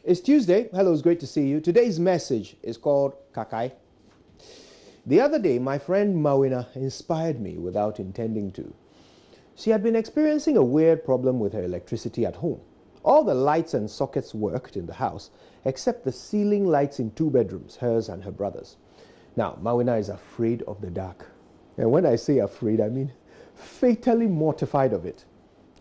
It's Tuesday. Hello, it's great to see you. Today's message is called Kakai. The other day, my friend Mawina inspired me without intending to. She had been experiencing a weird problem with her electricity at home. All the lights and sockets worked in the house, except the ceiling lights in two bedrooms, hers and her brother's. Now, Mawina is afraid of the dark. And when I say afraid, I mean fatally mortified of it.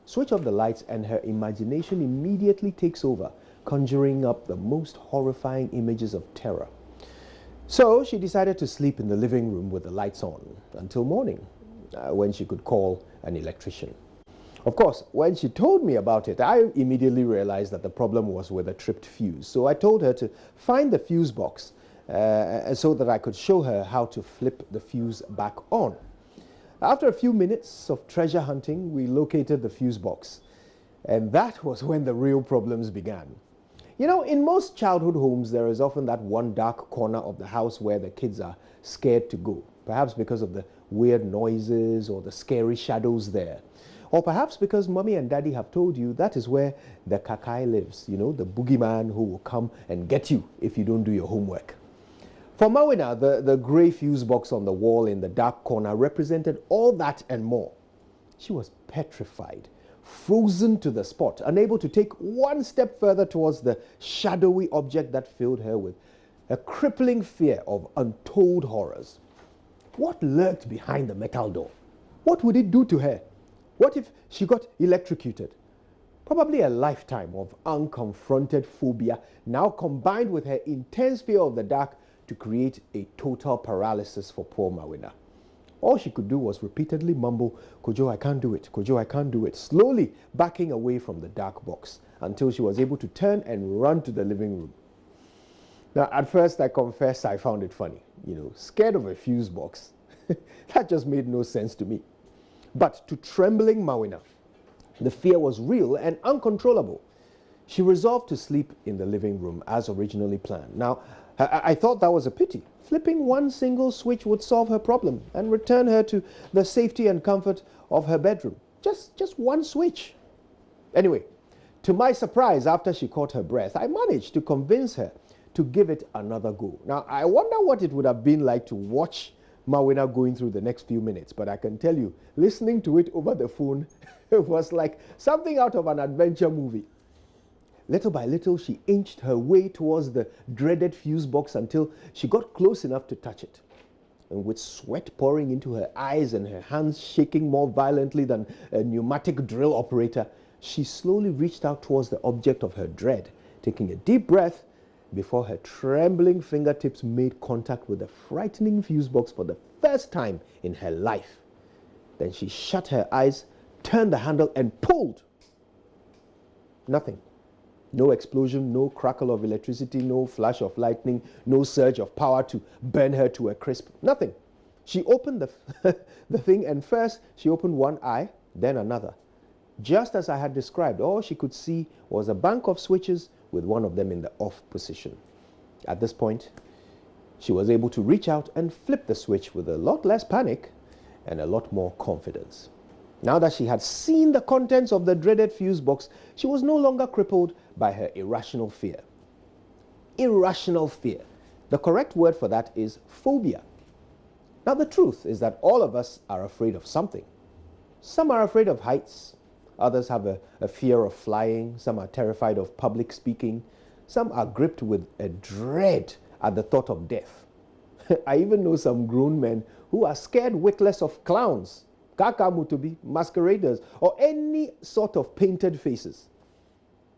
Switch off the lights and her imagination immediately takes over, conjuring up the most horrifying images of terror. So she decided to sleep in the living room with the lights on until morning, when she could call an electrician. Of course, when she told me about it, I immediately realized that the problem was with a tripped fuse. So I told her to find the fuse box so that I could show her how to flip the fuse back on. After a few minutes of treasure hunting, we located the fuse box. And that was when the real problems began. You know, in most childhood homes, there is often that one dark corner of the house where the kids are scared to go, perhaps because of the weird noises or the scary shadows there. Or perhaps because mommy and daddy have told you that is where the kakai lives, you know, the boogeyman who will come and get you if you don't do your homework. For Mawina, the grey fuse box on the wall in the dark corner represented all that and more. She was petrified, frozen to the spot, unable to take one step further towards the shadowy object that filled her with a crippling fear of untold horrors. What lurked behind the metal door? What would it do to her? What if she got electrocuted? Probably a lifetime of unconfronted phobia, now combined with her intense fear of the dark, to create a total paralysis for poor Mawina. All she could do was repeatedly mumble, "Kojo, I can't do it. Kojo, I can't do it," slowly backing away from the dark box until she was able to turn and run to the living room. Now, at first, I confess I found it funny. You know, scared of a fuse box. That just made no sense to me. But to trembling Mawina, the fear was real and uncontrollable. She resolved to sleep in the living room as originally planned. Now, I thought that was a pity. Flipping one single switch would solve her problem and return her to the safety and comfort of her bedroom. Just one switch. Anyway, to my surprise, after she caught her breath, I managed to convince her to give it another go. Now, I wonder what it would have been like to watch Mawina going through the next few minutes, but I can tell you, listening to it over the phone, it was like something out of an adventure movie. Little by little, she inched her way towards the dreaded fuse box until she got close enough to touch it. And with sweat pouring into her eyes and her hands shaking more violently than a pneumatic drill operator, she slowly reached out towards the object of her dread, taking a deep breath before her trembling fingertips made contact with the frightening fuse box for the first time in her life. Then she shut her eyes, turned the handle and pulled. Nothing. No explosion, no crackle of electricity, no flash of lightning, no surge of power to burn her to a crisp. Nothing. She opened the thing, and first she opened one eye, then another. Just as I had described, all she could see was a bank of switches with one of them in the off position. At this point, she was able to reach out and flip the switch with a lot less panic and a lot more confidence. Now that she had seen the contents of the dreaded fuse box, she was no longer crippled by her irrational fear. Irrational fear. The correct word for that is phobia. Now the truth is that all of us are afraid of something. Some are afraid of heights. Others have a fear of flying. Some are terrified of public speaking. Some are gripped with a dread at the thought of death. I even know some grown men who are scared witless of clowns, kakamutobi, masqueraders, or any sort of painted faces.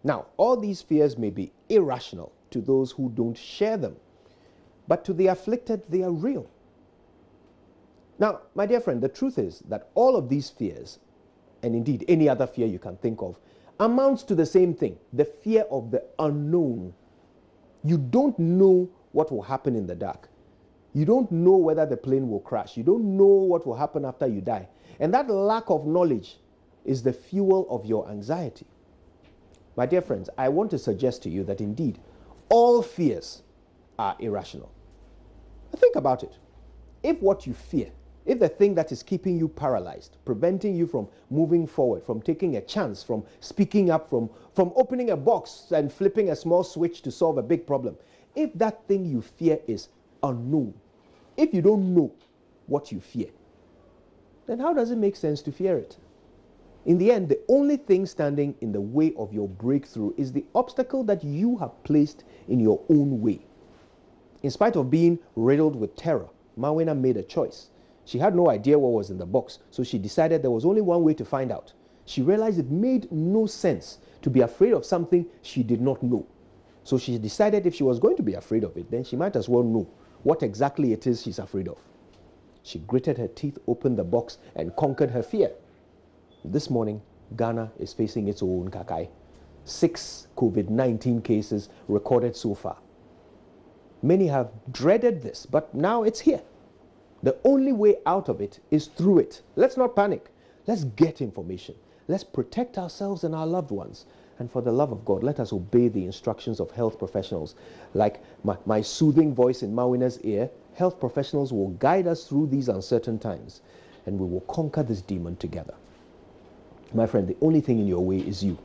Now, all these fears may be irrational to those who don't share them, but to the afflicted, they are real. Now, my dear friend, the truth is that all of these fears, and indeed any other fear you can think of, amounts to the same thing, the fear of the unknown. You don't know what will happen in the dark. You don't know whether the plane will crash. You don't know what will happen after you die. And that lack of knowledge is the fuel of your anxiety. My dear friends, I want to suggest to you that indeed all fears are irrational. Think about it. If what you fear if the thing that is keeping you paralyzed, preventing you from moving forward, from taking a chance, from speaking up, from opening a box and flipping a small switch to solve a big problem, if that thing you fear is unknown, if you don't know what you fear, then how does it make sense to fear it? In the end, the only thing standing in the way of your breakthrough is the obstacle that you have placed in your own way. In spite of being riddled with terror, Mawina made a choice. She had no idea what was in the box, so she decided there was only one way to find out. She realized it made no sense to be afraid of something she did not know. So she decided if she was going to be afraid of it, then she might as well know what exactly it is she's afraid of. She gritted her teeth, opened the box, and conquered her fear. This morning, Ghana is facing its own kakai. 6 COVID-19 cases recorded so far. Many have dreaded this, but now it's here. The only way out of it is through it. Let's not panic. Let's get information. Let's protect ourselves and our loved ones. And for the love of God, let us obey the instructions of health professionals. Like my soothing voice in Mawina's ear, health professionals will guide us through these uncertain times, and we will conquer this demon together. My friend, the only thing in your way is you.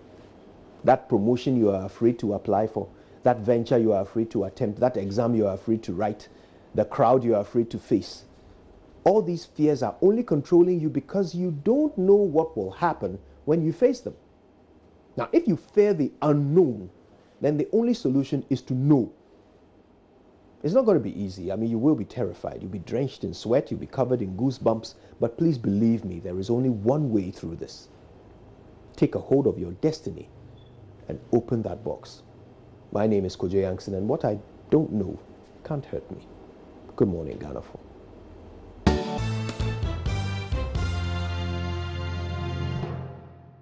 That promotion you are afraid to apply for, that venture you are afraid to attempt, that exam you are afraid to write, the crowd you are afraid to face. All these fears are only controlling you because you don't know what will happen when you face them. Now, if you fear the unknown, then the only solution is to know. It's not going to be easy. I mean, you will be terrified. You'll be drenched in sweat. You'll be covered in goosebumps. But please believe me, there is only one way through this. Take a hold of your destiny and open that box. My name is Kojo Yankson, and what I don't know can't hurt me. Good morning, Ghana.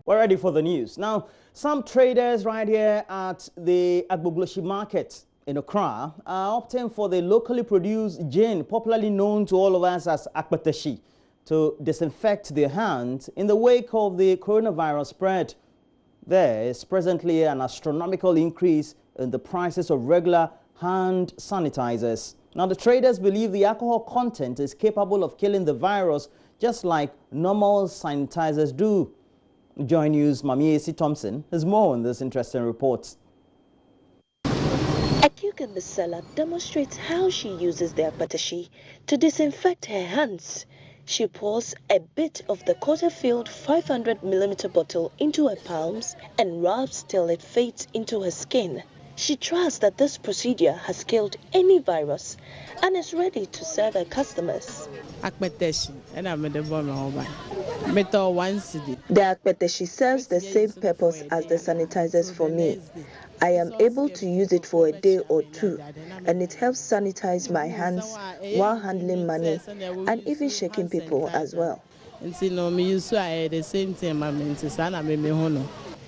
We're ready for the news. Now, some traders right here at the Agbogloshi market in Accra are opting for the locally produced gin, popularly known to all of us as akpeteshi, to disinfect their hands in the wake of the coronavirus spread. There is presently an astronomical increase in the prices of regular hand sanitizers. Now, the traders believe the alcohol content is capable of killing the virus just like normal sanitizers do. Joy News' Mamiesi Thompson has more on this interesting report. A cook in the cellar demonstrates how she uses the akpeteshi to disinfect her hands. She pours a bit of the quarter-filled 500ml bottle into her palms and rubs till it fades into her skin. She trusts that this procedure has killed any virus and is ready to serve her customers. The akpeteshi serves the same purpose as the sanitizers for me. I am able to use it for a day or two, and it helps sanitize my hands while handling money and even shaking people as well.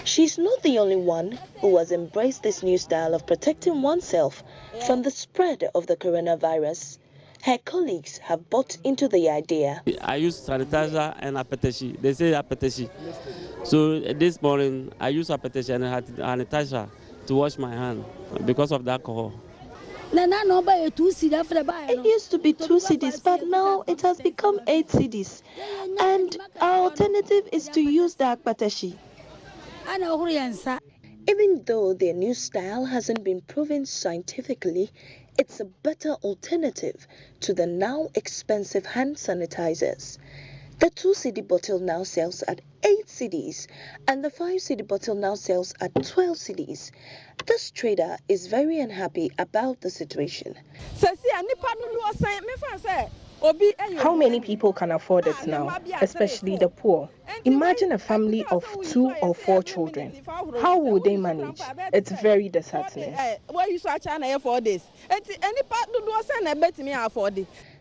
She's not the only one who has embraced this new style of protecting oneself from the spread of the coronavirus. Her colleagues have bought into the idea. I use sanitizer and akpeteshi. They say akpeteshi. So this morning I use akpeteshi and sanitizer to wash my hand because of the alcohol. It used to be 2 cedis, but now it has become 8 cedis. And our alternative is to use the akpeteshi. Even though their new style hasn't been proven scientifically, it's a better alternative to the now expensive hand sanitizers. The 2 cedi bottle now sells at 8 cedis, and the 5 cedi bottle now sells at 12 cedis. This trader is very unhappy about the situation. How many people can afford it now, especially the poor? Imagine a family of 2 or 4 children. How will they manage? It's very disheartening.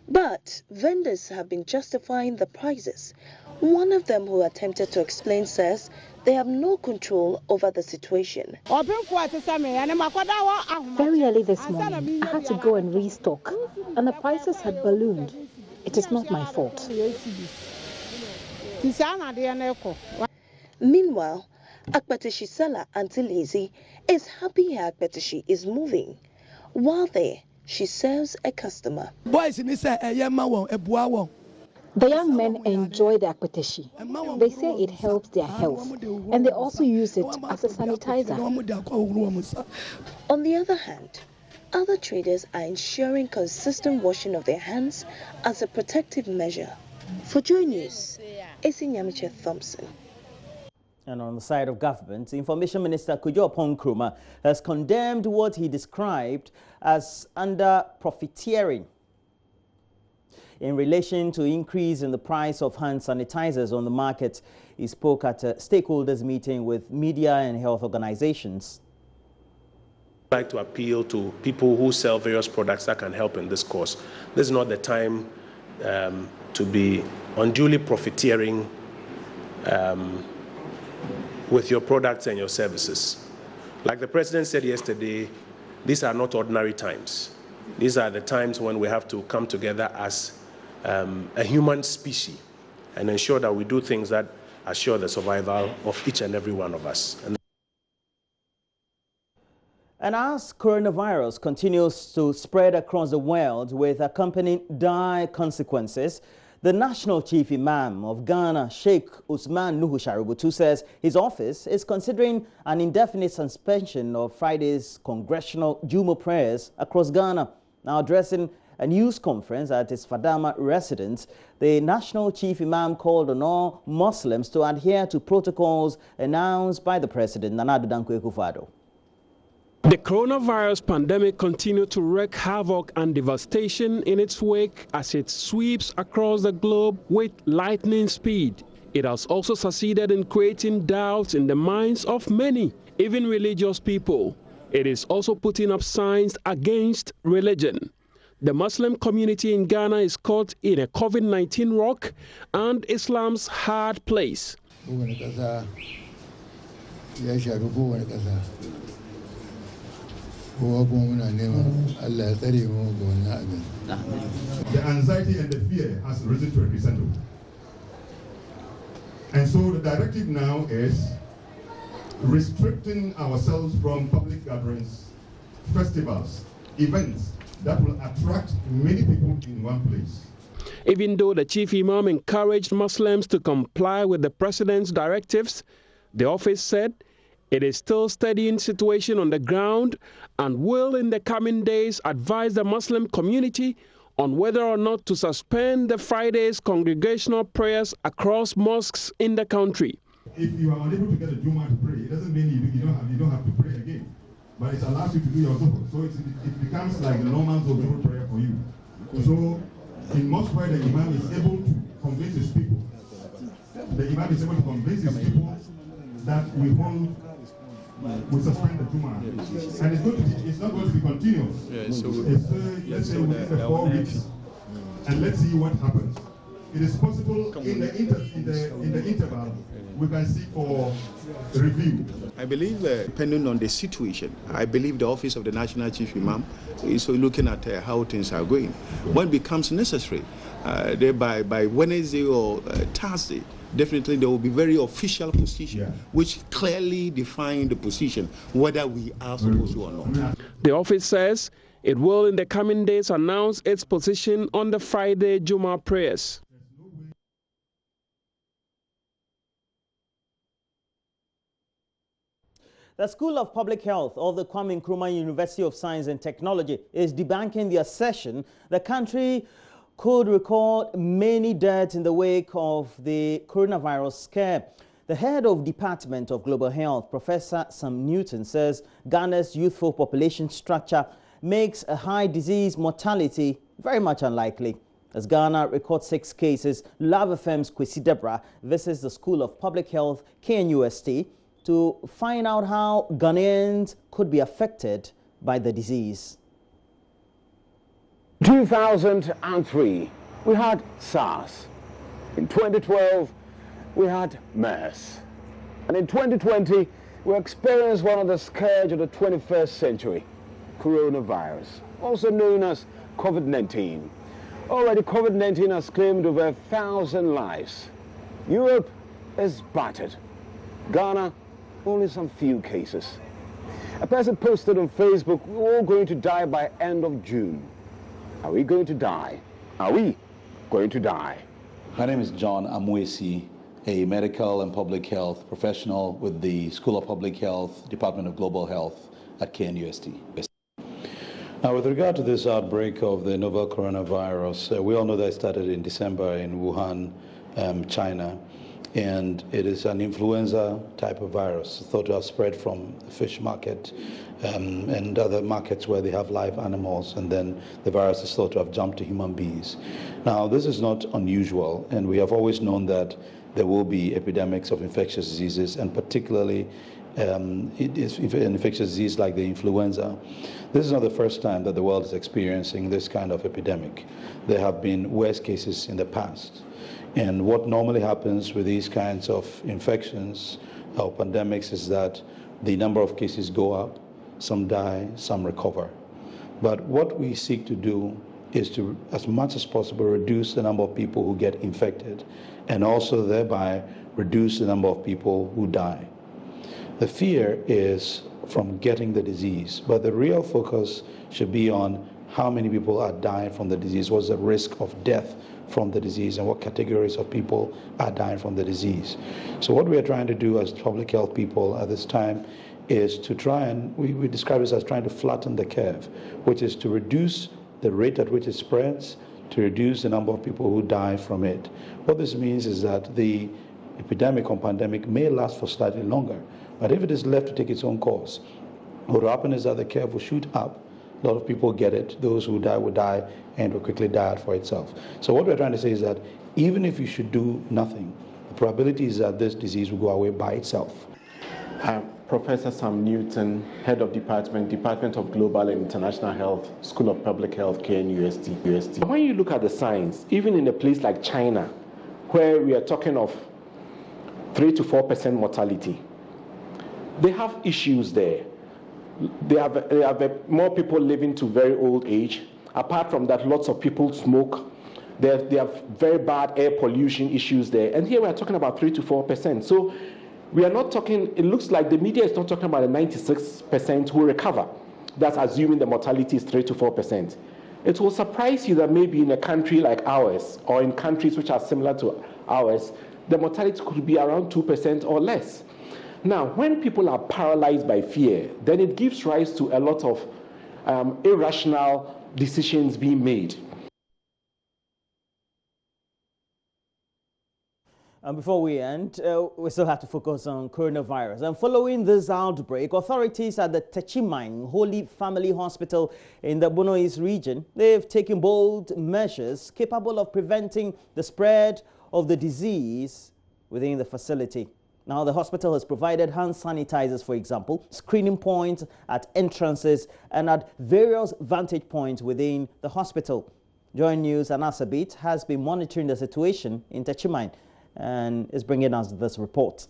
But vendors have been justifying the prices. One of them who attempted to explain says they have no control over the situation. Very early this morning, I had to go and restock, and the prices had ballooned. It is not my fault. Meanwhile, akpeteshi seller Auntie Lazy is happy her akpeteshi is moving. While there, she serves a customer. The young men enjoy the akpeteshi. They say it helps their health, and they also use it as a sanitizer. On the other hand, other traders are ensuring consistent washing of their hands as a protective measure. For Joy News, Esi Nyamiche Thompson. And on the side of government, Information Minister Kwadwo Apoku Nkrumah has condemned what he described as under-profiteering in relation to increase in the price of hand sanitizers on the market. He spoke at a stakeholders meeting with media and health organizations. I'd like to appeal to people who sell various products that can help in this cause. This is not the time to be unduly profiteering with your products and your services. Like the President said yesterday, these are not ordinary times. These are the times when we have to come together as a human species and ensure that we do things that assure the survival of each and every one of us. And as coronavirus continues to spread across the world with accompanying dire consequences, the National Chief Imam of Ghana, Sheikh Usman Nuhu Shaributu, says his office is considering an indefinite suspension of Friday's congressional Juma prayers across Ghana. Now addressing a news conference at his Fadama residence, the National Chief Imam called on all Muslims to adhere to protocols announced by the President, Nana Addo Dankwa Akufo-Addo. The coronavirus pandemic continued to wreak havoc and devastation in its wake as it sweeps across the globe with lightning speed. It has also succeeded in creating doubts in the minds of many, even religious people. It is also putting up signs against religion. The Muslim community in Ghana is caught in a COVID-19 rock and Islam's hard place. The anxiety and the fear has risen to a crescendo. And so the directive now is restricting ourselves from public gatherings, festivals, events that will attract many people in one place. Even though the Chief Imam encouraged Muslims to comply with the President's directives, the office said it is still studying the situation on the ground and will in the coming days advise the Muslim community on whether or not to suspend the Friday's congregational prayers across mosques in the country. If you are unable to get a Juma to pray, it doesn't mean you don't have to pray again. But it allows you to do your zuhur. So it becomes like the normal zuhur prayer for you. So in mosque where the Imam is able to convince his people, that we suspend the Juma. And it's not going to be continuous. Yeah, so let's say within the 4 weeks, and let's see what happens. It is possible in the interval we can seek for review. I believe, depending on the situation, I believe the office of the National Chief Imam is looking at how things are going. When it becomes necessary, by Wednesday or Thursday, definitely there will be very official position, which clearly define the position, whether we are supposed to or not. The office says it will in the coming days announce its position on the Friday Juma prayers. The School of Public Health of the Kwame Nkrumah University of Science and Technology is debunking the assertion the country could record many deaths in the wake of the coronavirus scare. The head of Department of Global Health, Professor Sam Newton, says Ghana's youthful population structure makes a high disease mortality very much unlikely. As Ghana records 6 cases, Love FM's Kwesi Debra visits the School of Public Health, KNUST, to find out how Ghanaians could be affected by the disease. 2003, we had SARS. In 2012, we had MERS. And in 2020, we experienced one of the scourge of the 21st century, coronavirus, also known as COVID-19. Already, COVID-19 has claimed over 1,000 lives. Europe is battered. Ghana, only some few cases. A person posted on Facebook, we're all going to die by end of June. Are we going to die? Are we going to die? My name is John Amwesi, a medical and public health professional with the School of Public Health, Department of Global Health at KNUST. Now, with regard to this outbreak of the novel coronavirus, we all know that it started in December in Wuhan, China, and it is an influenza type of virus thought to have spread from the fish market and other markets where they have live animals, and then the virus is thought to have jumped to human beings. Now, this is not unusual, and we have always known that there will be epidemics of infectious diseases, and particularly it is an infectious disease like the influenza. This is not the first time that the world is experiencing this kind of epidemic. There have been worse cases in the past. And what normally happens with these kinds of infections or pandemics is that the number of cases go up, some die, some recover. But what we seek to do is to, as much as possible, reduce the number of people who get infected and also thereby reduce the number of people who die. The fear is from getting the disease, but the real focus should be on how many people are dying from the disease, what's the risk of death from the disease, and what categories of people are dying from the disease. So what we are trying to do as public health people at this time is to try and, we describe this as trying to flatten the curve, which is to reduce the rate at which it spreads, to reduce the number of people who die from it. What this means is that the epidemic or pandemic may last for slightly longer, but if it is left to take its own course, what will happen is that the curve will shoot up. A lot of people get it. Those who die will die and will quickly die out for itself. So what we're trying to say is that even if you should do nothing, the probability is that this disease will go away by itself. Professor Sam Newton, Head of Department of Global and International Health, School of Public Health, KNUST. When you look at the science, even in a place like China, where we are talking of 3 to 4% mortality, they have issues there. They have more people living to very old age. Apart from that, lots of people smoke. They have very bad air pollution issues there. And here we are talking about 3 to 4%. So we are not talking, it looks like the media is not talking about the 96% who recover. That's assuming the mortality is 3 to 4%. It will surprise you that maybe in a country like ours, or in countries which are similar to ours, the mortality could be around 2% or less. Now, when people are paralyzed by fear, then it gives rise to a lot of irrational decisions being made. And before we end, we still have to focus on coronavirus. And following this outbreak, authorities at the Techiman Holy Family Hospital in the Bono East region, they've taken bold measures capable of preventing the spread of the disease within the facility. Now, the hospital has provided hand sanitizers, for example, screening points at entrances and at various vantage points within the hospital. Joy News and Asabit has been monitoring the situation in Techiman and is bringing us this report.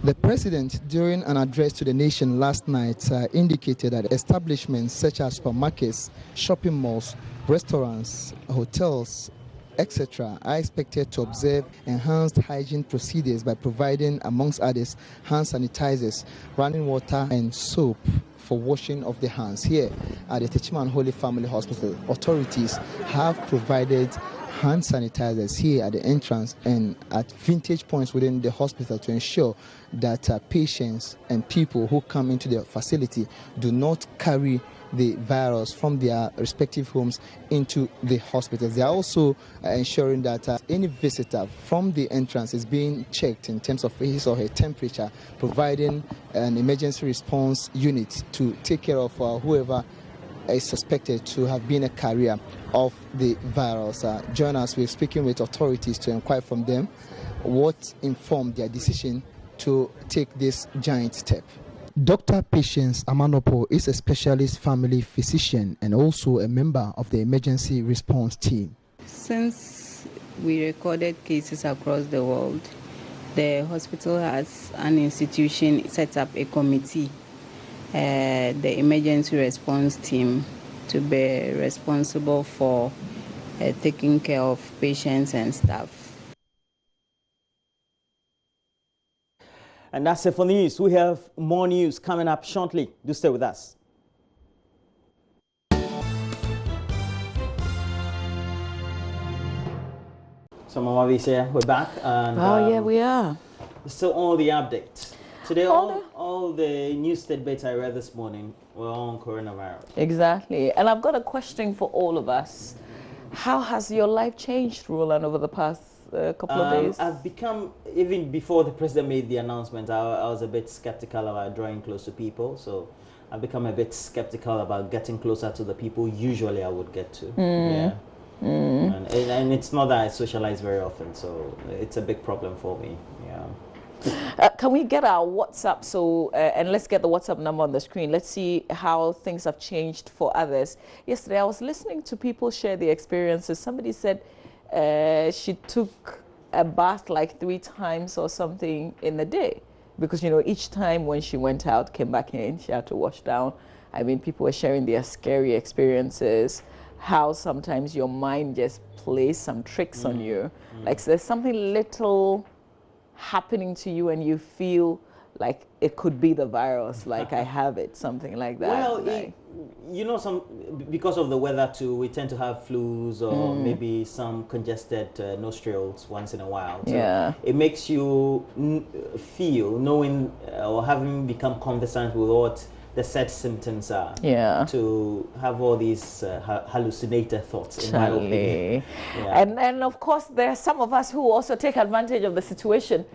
The president, during an address to the nation last night, indicated that establishments such as supermarkets, shopping malls, restaurants, hotels, etc. are expected to observe enhanced hygiene procedures by providing, amongst others, hand sanitizers, running water and soap for washing of the hands. Here at the Techiman Holy Family Hospital, authorities have provided hand sanitizers here at the entrance and at vintage points within the hospital to ensure that patients and people who come into the facility do not carry the virus from their respective homes into the hospitals. They are also ensuring that any visitor from the entrance is being checked in terms of his or her temperature, providing an emergency response unit to take care of whoever is suspected to have been a carrier of the virus. Join us, we're speaking with authorities to inquire from them what informed their decision to take this giant step. Dr. Patience Amanopo is a specialist family physician and also a member of the emergency response team. Since we recorded cases across the world, the hospital has an institution set up a committee, the emergency response team, to be responsible for taking care of patients and staff. And that's it for the news. We have more news coming up shortly. Do stay with us. So Mama Visia, we're back. And, yeah, we are. So all the updates. Today, all the news tidbits I read this morning were on coronavirus. Exactly. And I've got a question for all of us. How has your life changed, Roland, over the past couple of days? I've become, even before the president made the announcement, I was a bit skeptical about drawing close to people. So I've become a bit skeptical about getting closer to the people usually I would get to. Yeah. And it's not that I socialize very often, so it's a big problem for me. Yeah. Can we get our WhatsApp? So and let's get the WhatsApp number on the screen. Let's see how things have changed for others. Yesterday I was listening to people share their experiences. Somebody said she took a bath like 3 times or something in the day, because you know each time when she went out, came back in, she had to wash down. I mean, people were sharing their scary experiences, how sometimes your mind just plays some tricks on you. Like there's something little happening to you and you feel like it could be the virus, like I have it, something like that. Well, like, you know, because of the weather too, we tend to have flus or maybe some congested nostrils once in a while. So yeah. It makes you feel, knowing or having become conversant with what the said symptoms are. Yeah. To have all these hallucinated thoughts, in my opinion. Yeah. And of course, there are some of us who also take advantage of the situation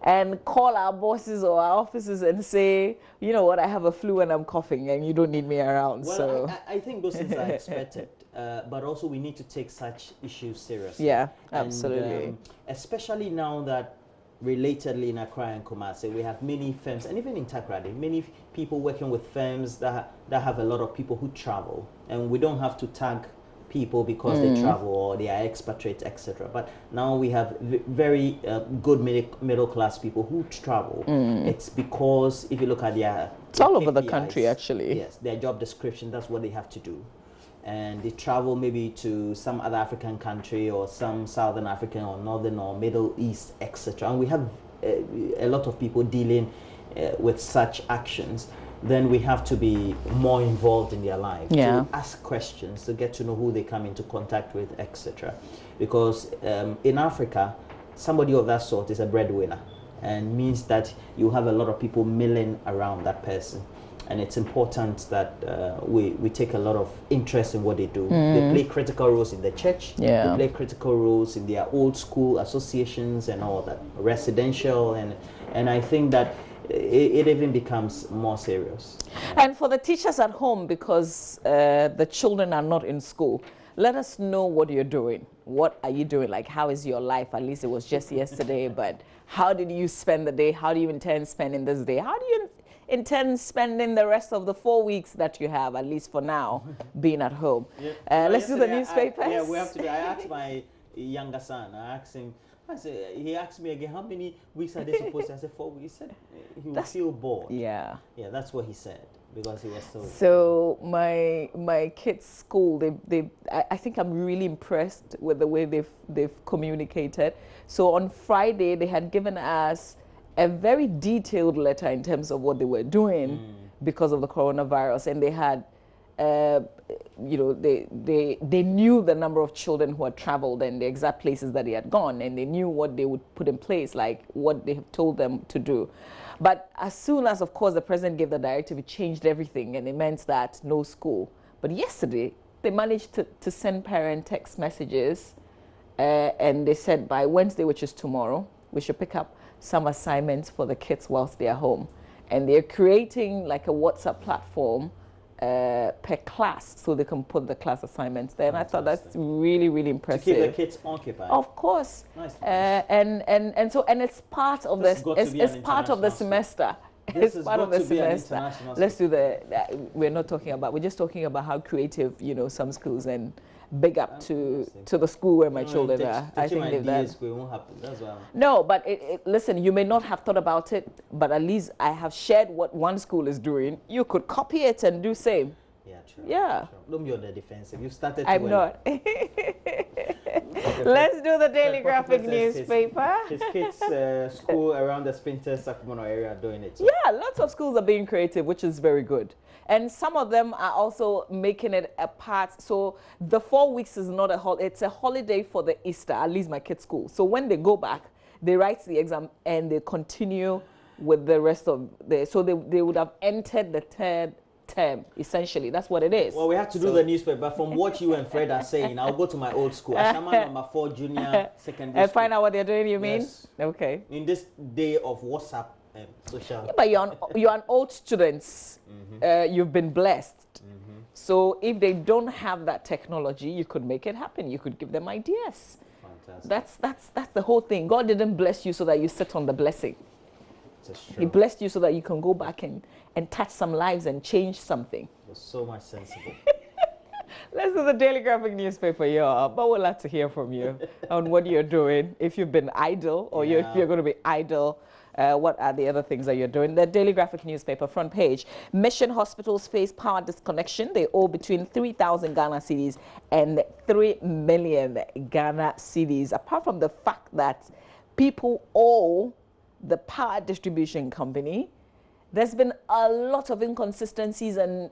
and call our bosses or our offices and say, you know what, I have a flu and I'm coughing and you don't need me around. Well, so I think those things are expected, but also we need to take such issues seriously. Yeah, absolutely. And, especially now that, relatedly, in Accra and Kumasi, we have many firms, and even in Takoradi, many people working with firms that have a lot of people who travel, and we don't have to tag people because they travel or they are expatriates, etc. But now we have very good middle class people who travel. It's because if you look at it's all over the country, actually. Yes, their job description, that's what they have to do. And they travel maybe to some other African country or some Southern African or Northern or Middle East, etc. And we have a lot of people dealing with such actions. Then we have to be more involved in their lives, to ask questions, to get to know who they come into contact with, etc. Because in Africa, somebody of that sort is a breadwinner, and means that you have a lot of people milling around that person. And it's important that we take a lot of interest in what they do. They play critical roles in the church. They play critical roles in their old school associations and all that, residential. And I think that it even becomes more serious. And for the teachers at home, because the children are not in school, let us know what you're doing. What are you doing? Like, how is your life? At least it was just yesterday, but how did you spend the day? How do you intend spending this day? How do you intend spending the rest of the 4 weeks that you have, at least for now, being at home? Let's do the newspapers. We have to do. I asked my younger son, I asked him, he asked me again, how many weeks are they supposed to? I said 4 weeks. He said he would feel bored. Yeah. Yeah, that's what he said, because he was so my kids' school, I think I'm really impressed with the way they've communicated. So on Friday, they had given us a very detailed letter in terms of what they were doing because of the coronavirus, and they had you know, they knew the number of children who had traveled and the exact places that they had gone, and they knew what they would put in place, like what they have told them to do. But as soon as, of course, the president gave the directive, it changed everything, and it meant that no school. But yesterday, they managed to send parent text messages, and they said by Wednesday, which is tomorrow, we should pick up some assignments for the kids whilst they're home. And they're creating like a WhatsApp platform per class, so they can put the class assignments there. And I thought that's really, really impressive. To keep the kids occupied. Of course. Nice. And it's part of this. It's part of the semester. It's part of the semester. Let's do we're not talking about. We're just talking about how creative, you know, some schools, and big up to the school where my children are. I think they've done. It won't happen. That's why. No, but listen, you may not have thought about it, but at least I have shared what one school is doing. You could copy it and do same. Yeah, true. Yeah. True. Don't be on the defensive. You started. I'm not. Let's do the Daily Graphic newspaper. His kids' school around the Spinter Sacramento area are doing it. So. Yeah, lots of schools are being creative, which is very good. And some of them are also making it a part. So the 4 weeks is not a holiday. It's a holiday for the Easter, at least my kids' school. So when they go back, they write the exam and they continue with the rest of the... So they would have entered the third term, essentially. That's what it is. Well, we have to do the newspaper. But from what you and Fred are saying, I'll go to my old school, Ashama number 4 junior secondary and find out what they're doing, you mean? Yes. Okay. In this day of WhatsApp and social... Yeah, but you're an old student. You've been blessed. So if they don't have that technology, you could make it happen. You could give them ideas. Fantastic. That's the whole thing. God didn't bless you so that you sit on the blessing. He blessed you so that you can go back and touch some lives and change something. You're so much sensible. Let's do the Daily Graphic newspaper, yeah. But we'd like to hear from you on what you're doing. If you've been idle or if you're going to be idle, what are the other things that you're doing? The Daily Graphic newspaper front page. Mission hospitals face power disconnection. They owe between 3,000 Ghana cedis and 3 million Ghana cedis. Apart from the fact that people owe the power distribution company, there's been a lot of inconsistencies and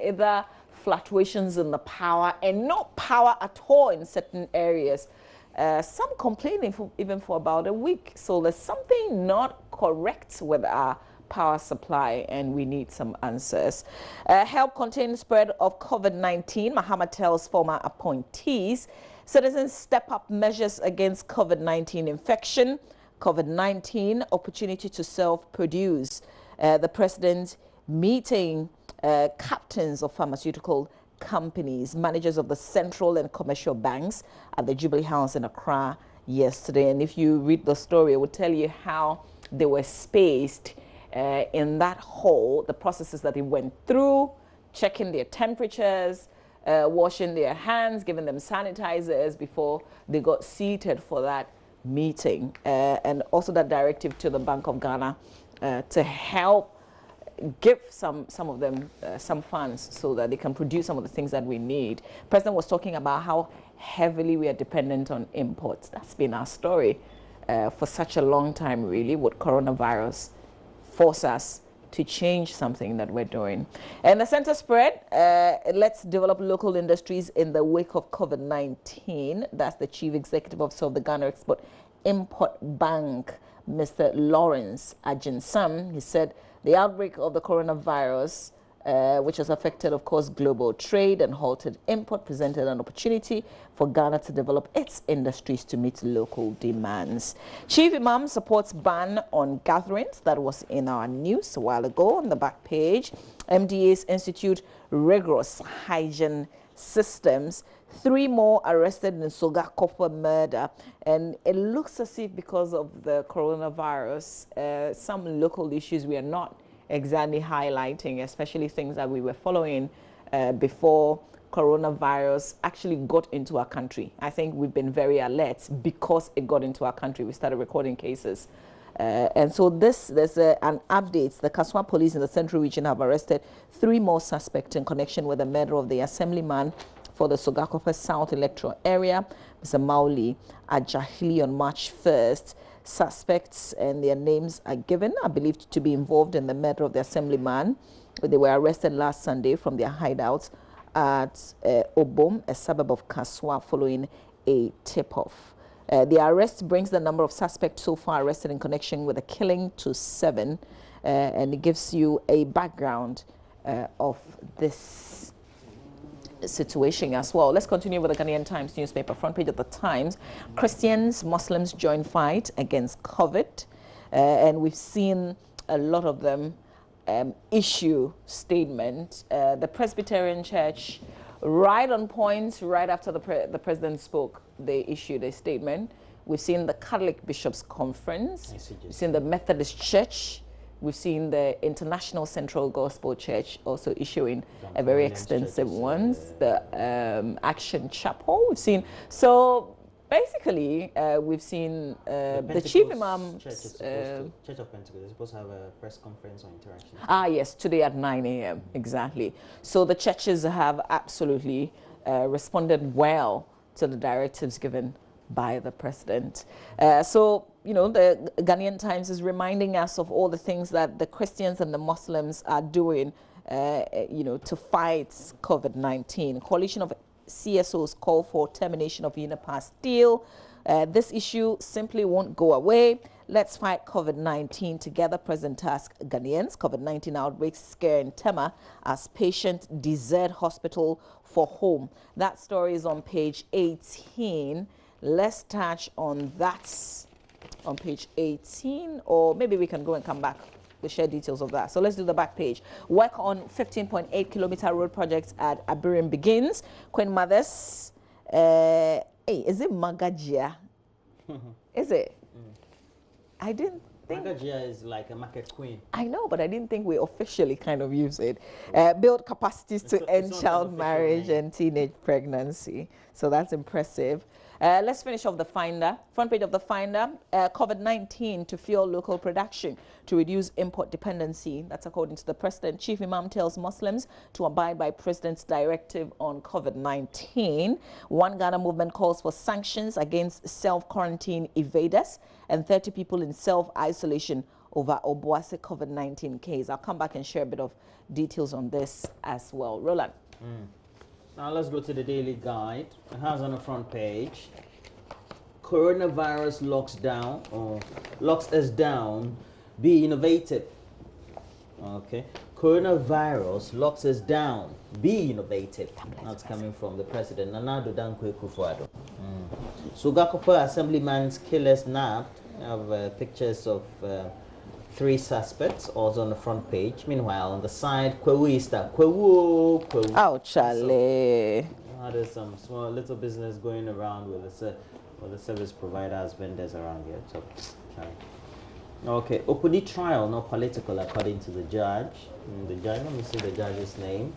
either fluctuations in the power and not power at all in certain areas. Some complaining even for about a week. So there's something not correct with our power supply and we need some answers. Help contain spread of COVID-19, Mahama tells former appointees. Citizens step up measures against COVID-19 infection. COVID-19 opportunity to self-produce. The president meeting captains of pharmaceutical companies, managers of the central and commercial banks at the Jubilee House in Accra yesterday. And if you read the story, it would tell you how they were spaced in that hall, the processes that they went through, checking their temperatures, washing their hands, giving them sanitizers before they got seated for that meeting. And also that directive to the Bank of Ghana to help give some of them some funds so that they can produce some of the things that we need. The President was talking about how heavily we are dependent on imports. That's been our story for such a long time, really. Would coronavirus force us to change something that we're doing? And the center spread, let's develop local industries in the wake of COVID-19. That's the Chief Executive Officer of the Ghana Export-Import Bank, Mr. Lawrence Ajinsam. He said the outbreak of the coronavirus, which has affected, of course, global trade and halted import, presented an opportunity for Ghana to develop its industries to meet local demands. Chief Imam supports ban on gatherings. That was in our news a while ago on the back page. MDAs institute rigorous hygiene systems. 3 more arrested in Soga copper murder. And it looks as if because of the coronavirus, some local issues we are not exactly highlighting, especially things that we were following before coronavirus actually got into our country. I think we've been very alert because it got into our country. We started recording cases. And so there's an update. The Kaswa police in the central region have arrested 3 more suspects in connection with the murder of the assemblyman for the Sogakope South electoral area, Mr. Mauli Ajahili, on March 1st. Suspects and their names are given, are believed to be involved in the murder of the assemblyman. They were arrested last Sunday from their hideouts at Obom, a suburb of Kaswa, following a tip-off. The arrest brings the number of suspects so far arrested in connection with the killing to 7, and it gives you a background of this situation as well. Let's continue with the Ghanaian Times newspaper. Front page of the Times. Christians, Muslims join fight against COVID. And we've seen a lot of them issue statement. The Presbyterian Church, right on point, right after the president spoke, they issued a statement. We've seen the Catholic Bishops' Conference. We've seen the Methodist Church. We've seen the International Central Gospel Church also issuing a very extensive one. The Action Chapel. We've seen, so basically, we've seen the Chief Imam. Church of Pentecost is supposed to have a press conference on interaction. Yes, today at 9 a.m. exactly. So the churches have absolutely responded well to the directives given by the president. So, you know, the Ghanaian Times is reminding us of all the things that the Christians and the Muslims are doing, you know, to fight COVID-19. Coalition of CSOs call for termination of Unipass deal. This issue simply won't go away. Let's fight COVID-19 together. President asked Ghanaians. COVID-19 outbreaks scare Ntema as patients desert hospital for home. That story is on page 18. Let's touch on that on page 18, or maybe we can go and come back. We'll share details of that. So let's do the back page. Work on 15.8-kilometer road project at Abirim begins. Queen Mothers, hey, is it Magajia? Is it? I didn't think. Magajia is like a market queen. I know, but I didn't think we officially kind of use it. Build capacities to end child marriage and teenage pregnancy. So that's impressive. Let's finish off the Finder. Front page of the Finder, COVID-19 to fuel local production to reduce import dependency. That's according to the president. Chief Imam tells Muslims to abide by president's directive on COVID-19. One Ghana movement calls for sanctions against self-quarantine evaders and 30 people in self-isolation over Obuasi COVID-19 case. I'll come back and share a bit of details on this as well. Roland. Now let's go to the Daily Guide. It has on the front page, coronavirus locks us down, be innovative. Okay, coronavirus locks us down, be innovative. That's coming from the president, Nana Addo Dankwa Akufo-Addo. So Gakopa Assemblyman's killers nabbed. I have pictures of 3 suspects, also on the front page. Meanwhile, on the side, Kwewu is that. Kwewu. Oh, Charlie. There's some small little business going around with the service providers, vendors around here. So, okay. Opudi trial, not political, according to the judge. Let me see the judge's name.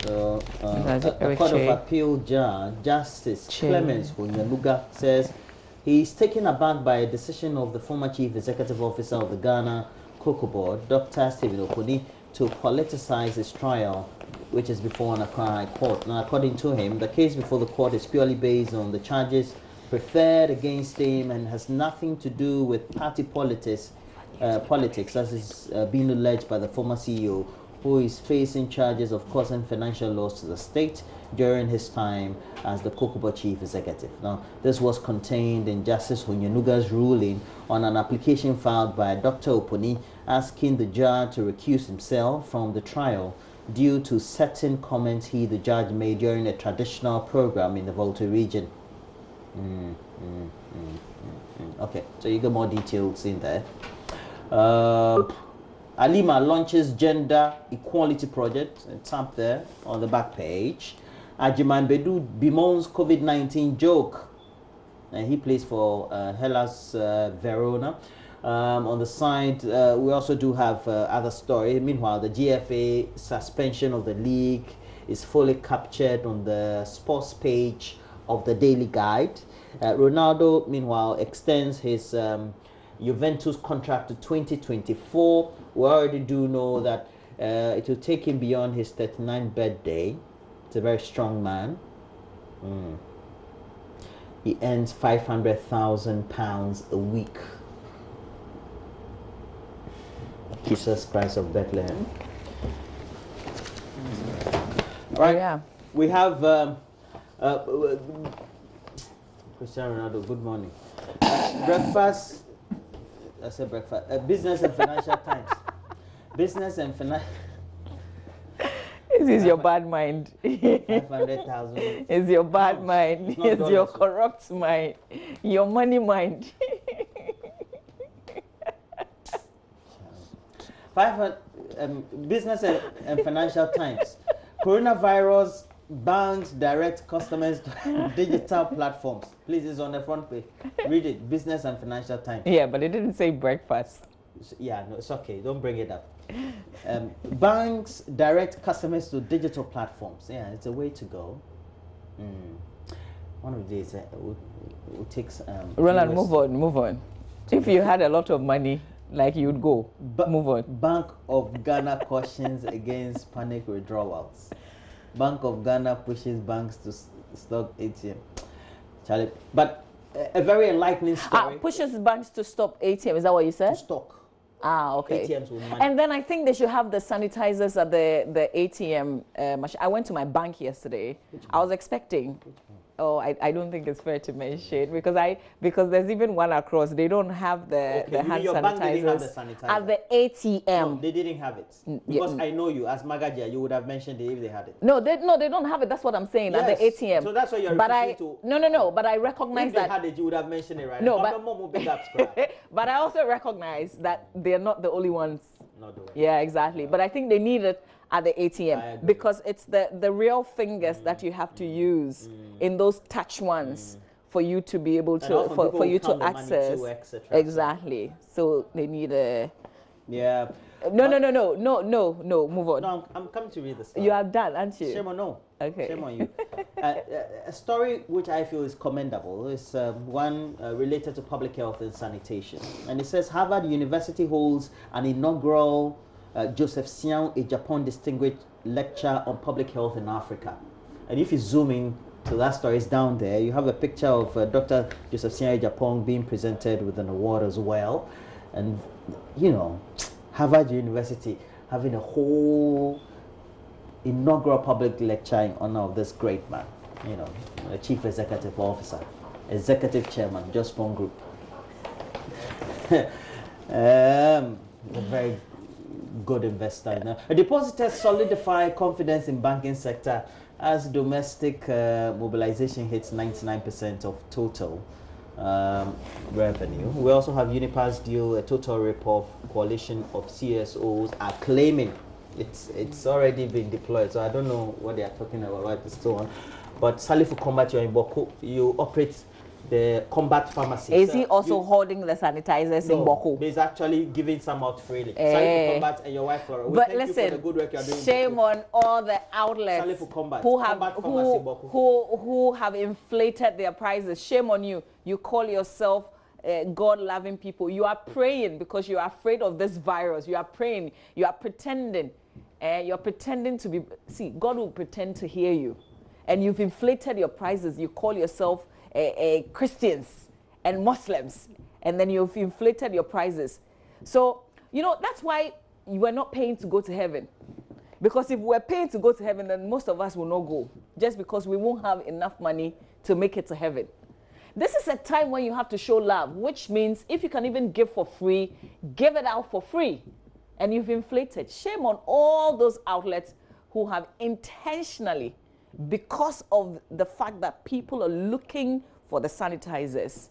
So, a Court of Appeal judge, Justice Clemens Hunyaluga, says he is taken aback by a decision of the former Chief Executive Officer of the Ghana Cocoa Board, Dr. Stephen Opudi, to politicize his trial, which is before an Accra High Court. Now, according to him, the case before the court is purely based on the charges preferred against him and has nothing to do with party politics, as is being alleged by the former CEO, who is facing charges of causing financial loss to the state during his time as the Cocoa Board Chief Executive. Now, this was contained in Justice Hunyanuga's ruling on an application filed by Dr. Opuni asking the judge to recuse himself from the trial due to certain comments the judge made during a traditional program in the Volta region. Okay, so you get more details in there. Alima launches gender equality project. It's up there on the back page. Ajiman Bedu bemoans COVID-19 joke. And he plays for Hellas Verona. On the side, we also do have other story. Meanwhile, the GFA suspension of the league is fully captured on the sports page of the Daily Guide. Ronaldo, meanwhile, extends his Juventus contract to 2024. We already do know that it will take him beyond his 39th birthday. It's a very strong man. He earns £500,000 a week. Jesus Christ of Bethlehem. All right. Yeah. We have Cristiano Ronaldo. Good morning. Breakfast. I said breakfast. Business and Financial Times. Business and Financial. This is your bad mind. 500,000. It's your bad mind. It's your corrupt mind. Your money mind. 500. Business and Financial Times. Coronavirus banks direct customers to digital platforms. Please, it's on the front page. Read it. Business and Financial Times. Yeah, but it didn't say breakfast. Yeah, no, it's okay. Don't bring it up. Banks direct customers to digital platforms. Yeah, it's a way to go. One of these we'll take. Roland, move on. If you had a lot of money, like you'd go. Move on. Bank of Ghana cautions against panic withdrawals. Bank of Ghana pushes banks to stop ATM. Charlie, but a very enlightening story. Pushes banks to stop ATM. Is that what you said? To stock. Okay. ATMs with money. And then I think they should have the sanitizers at the ATM machine. I went to my bank yesterday. I was expecting. Oh, I don't think it's fair to mention because there's even one across. They don't have the hand sanitizers at the ATM. No, they didn't have it because I know you as Magadia. You would have mentioned it if they had it. No, they don't have it. That's what I'm saying, at the ATM. So that's what you're referring to. No. But I recognize that if they had it, you would have mentioned it, right? No, but I also recognize that they're not the only ones. Not the ones. Yeah, exactly. But I think they need it at the ATM because it's the real fingers that you have to use in those touch ones for you to be able to for you to access too, exactly. So they need a No. Move on. No, I'm coming to read the story. You have done, aren't you? Shame on no. Okay. Shame on you. A story which I feel is commendable is one related to public health and sanitation, and it says Harvard University holds an inaugural Joseph Sian Ejapong Distinguished Lecture on Public Health in Africa. And if you zoom in to that story, it's down there. You have a picture of Dr. Joseph Sian Ejapong being presented with an award as well. And, you know, Harvard University having a whole inaugural public lecture in honor of this great man, you know, a chief executive officer, executive chairman, Jospong Group. A very good investor. Depositors solidify confidence in banking sector as domestic mobilization hits 99% of total revenue. We also have Unipass deal, a total rip-off. Coalition of CSOs are claiming it's already been deployed, so I don't know what they are talking about, right? It's still on. But Salifu Combat, you're in Boko, you operate the combat pharmacy. Is he also holding the sanitizers in Boko? He's actually giving some out freely. Salifu Combat and your wife, Flora. But listen, you for the good work you're doing. Shame on all the outlets who have inflated their prices. Shame on you. You call yourself God-loving people. You are praying because you are afraid of this virus. You are praying. You are pretending. You're pretending to be. See, God will pretend to hear you, and you've inflated your prices. You call yourself Christians and Muslims, and then you've inflated your prices. So, you know, that's why you are not paying to go to heaven. Because if we're paying to go to heaven, then most of us will not go, just because we won't have enough money to make it to heaven. This is a time when you have to show love, which means if you can even give for free, give it out for free. And you've inflated. Shame on all those outlets who have intentionally, because of the fact that people are looking for the sanitizers.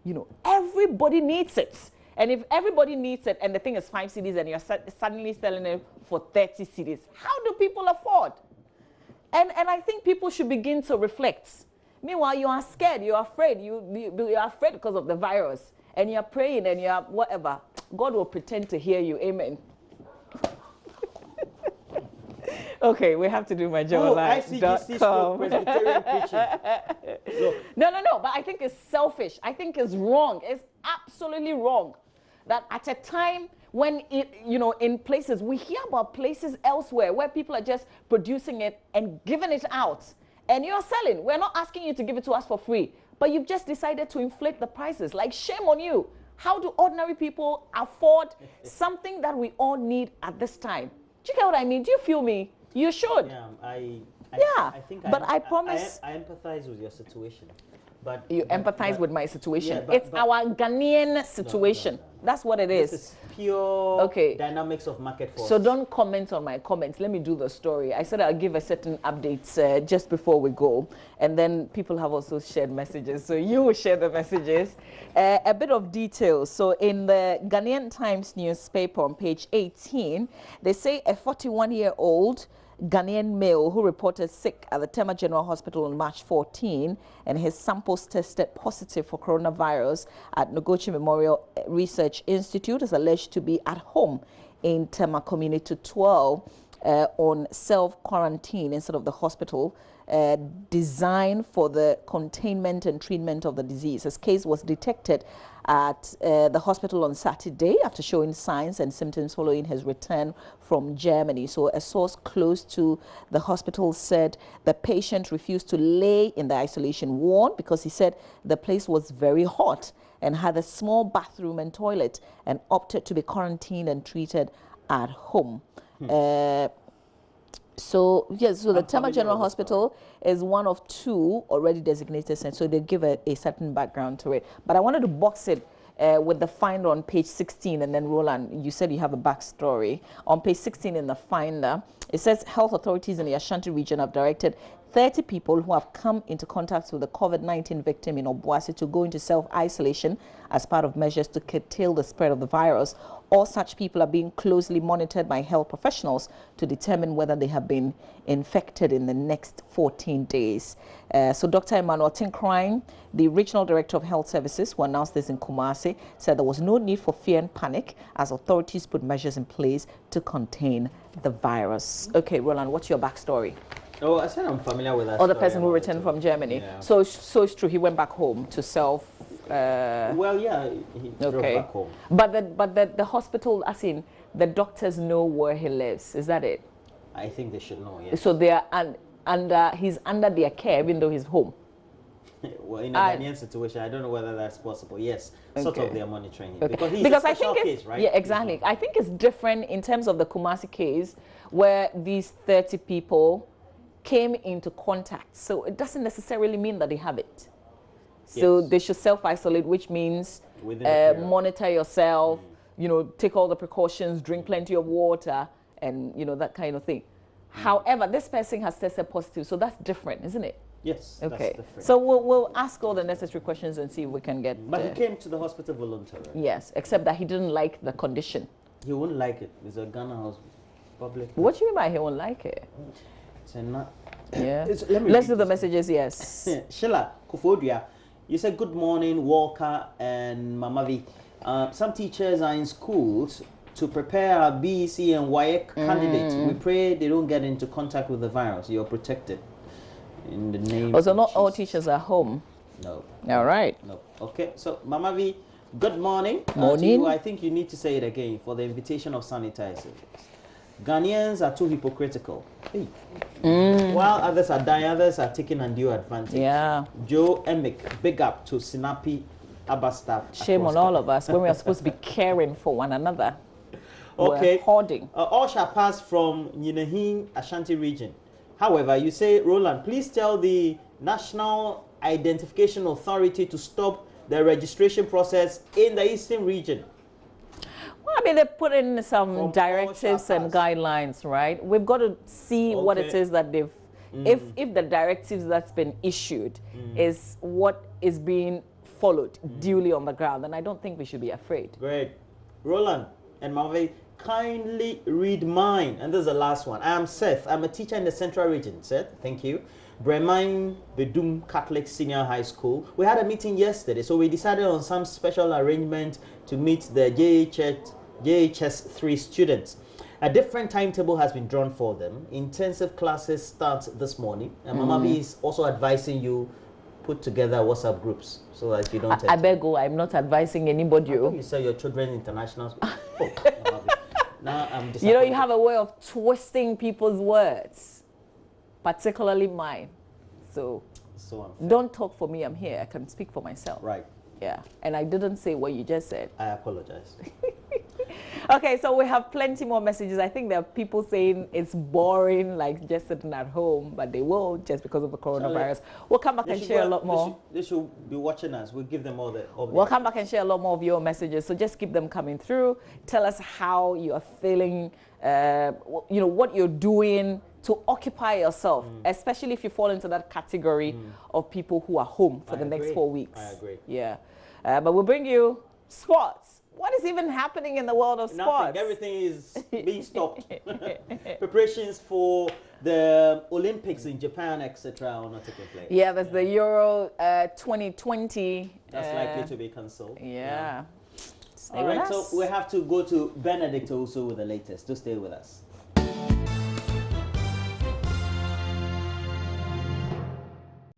You know, everybody needs it. And if everybody needs it and the thing is 5 cedis and you're suddenly selling it for 30 cedis, how do people afford? And I think people should begin to reflect. Meanwhile, you are scared, you are afraid, you are afraid because of the virus. And you're praying and you're whatever. God will pretend to hear you. Amen. Okay, we have to do my job. Presbyterian preaching. No, but I think it's selfish. I think it's wrong. It's absolutely wrong that at a time when, in places, we hear about places elsewhere where people are just producing it and giving it out. And you're selling. We're not asking you to give it to us for free, but you've just decided to inflate the prices. Like, shame on you. How do ordinary people afford something that we all need at this time? Do you get what I mean? Do you feel me? You should. Yeah, I think I promise. I empathize with your situation. But you empathize with my situation. Yeah, it's our Ghanaian situation. No. That's what it is. This is pure dynamics of market force. So don't comment on my comments. Let me do the story. I said I'll give a certain updates just before we go. And then people have also shared messages. So you will share the messages. A bit of details. So in the Ghanaian Times newspaper on page 18, they say a 41-year-old Ghanaian male who reported sick at the Tema General Hospital on March 14 and his samples tested positive for coronavirus at Noguchi Memorial Research Institute is alleged to be at home in Tema Community 12. on self-quarantine instead of the hospital, designed for the containment and treatment of the disease. His case was detected at the hospital on Saturday after showing signs and symptoms following his return from Germany. So a source close to the hospital said the patient refused to lay in the isolation ward because he said the place was very hot and had a small bathroom and toilet, and opted to be quarantined and treated at home. So yes, so the Tema General Hospital is one of 2 already designated centers, so they give a certain background to it. But I wanted to box it with the finder on page 16, and then Roland, you said you have a backstory. On page 16 in the finder, it says health authorities in the Ashanti region have directed 30 people who have come into contact with the COVID-19 victim in Obuasi to go into self-isolation as part of measures to curtail the spread of the virus. All such people are being closely monitored by health professionals to determine whether they have been infected in the next 14 days. So Dr. Emmanuel Tinkrine, the Regional Director of Health Services, who announced this in Kumasi, said there was no need for fear and panic as authorities put measures in place to contain the virus. Okay, Roland, what's your backstory? Oh, I said I'm familiar with that. Or the person who returned from Germany. Yeah. So it's true, he went back home to self... well, yeah, he drove back home. But the hospital, as in, the doctors know where he lives. Is that it? I think they should know, yes. So they are he's under their care even though he's home. Well, in a Ghanaian situation, I don't know whether that's possible. Yes, sort of they are monitoring him. Okay. Because I think case, right? Yeah, exactly. I think it's different in terms of the Kumasi case where these 30 people came into contact. So it doesn't necessarily mean that they have it. So they should self-isolate, which means monitor yourself, you know, take all the precautions, drink plenty of water, and, you know, that kind of thing. However, this person has tested positive, so that's different, isn't it? Yes, okay. That's different. So we'll ask all the necessary questions and see if we can get... But he came to the hospital voluntarily. Yes, except that he didn't like the condition. He wouldn't like it. It's a Ghana house public. What do you mean by he won't like it? It's not... Yeah. Let's do the messages, yes. Sheila Kufodia, you said good morning, Walker and Mamavi. Some teachers are in schools to prepare our BEC and WAEC candidates. We pray they don't get into contact with the virus. You're protected. In the name so not all teachers are home? No. All right. No. Okay, so Mamavi, good morning. Morning. I think you need to say it again for the invitation of sanitizers. Ghanaians are too hypocritical. Hey. While others are dying, others are taking undue advantage. Yeah. Joe Emick, big up to Sinapi Abba staff. Shame on all of us when we are supposed to be caring for one another. Okay. We're hoarding. All shall pass from Yinahin Ashanti region. However, you say, Roland, please tell the National Identification Authority to stop the registration process in the Eastern region. Well, I mean, they put in some directives and guidelines, right? We've got to see what it is that they've... If the directives that's been issued is what is being followed duly on the ground, then I don't think we should be afraid. Great. Roland and Mavi, kindly read mine. And this is the last one. I am Seth. I'm a teacher in the Central Region. Seth, thank you. Bremain Bedum Catholic Senior High School. We had a meeting yesterday, so we decided on some special arrangement to meet the JHS 3 students. A different timetable has been drawn for them. Intensive classes start this morning, and Mama B is also advising you put together WhatsApp groups so that you don't. I beg you, I'm not advising anybody. You say your children international. Now I'm disappointed. You know, you have a way of twisting people's words, particularly mine. So don't talk for me. I'm here. I can speak for myself. Right. Yeah. And I didn't say what you just said. I apologize. Okay, so we have plenty more messages. I think there are people saying it's boring, like just sitting at home, but they will just because of the coronavirus. We'll come back and share a lot more. They should be watching us. We'll give them all the... We'll come back and share a lot more of your messages. So just keep them coming through. Tell us how you are feeling, you know, what you're doing to occupy yourself, especially if you fall into that category of people who are home for the next 4 weeks. I agree. Yeah. But we'll bring you sports. What is even happening in the world of sports? Nothing. Everything is being stopped. Preparations for the Olympics in Japan, etc., are not taking place. Yeah, there's the Euro 2020. That's likely to be cancelled. Yeah. All right, so we have to go to Benedict also with the latest. Do stay with us.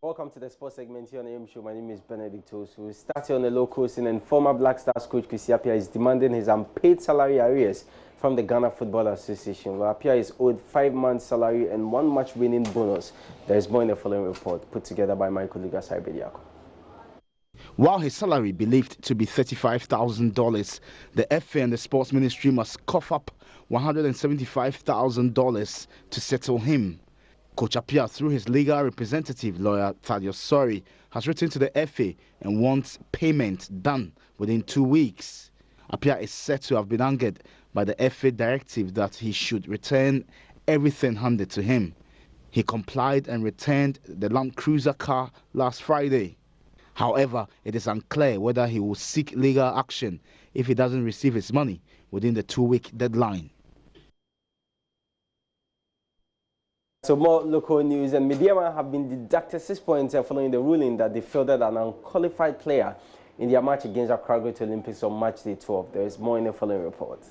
Welcome to the sports segment here on the AM Show. My name is Benedict Osu. We start here on the local scene, and former Black Stars coach Kwesi Appiah is demanding his unpaid salary arrears from the Ghana Football Association. Well, Appiah is owed 5 months' salary and 1 match winning bonus. There is more in the following report put together by my colleague Asai Bediako. While his salary believed to be $35,000, the FA and the Sports Ministry must cough up $175,000 to settle him. Coach Appiah, through his legal representative, lawyer Thaddeus Sori, has written to the FA and wants payment done within 2 weeks. Appiah is said to have been angered by the FA directive that he should return everything handed to him. He complied and returned the Land Cruiser car last Friday. However, it is unclear whether he will seek legal action if he doesn't receive his money within the 2-week deadline. So more local news, and Medeama have been deducted 6 points following the ruling that they fielded an unqualified player in their match against Accra Great Olympics on March day 12. There is more in the following report.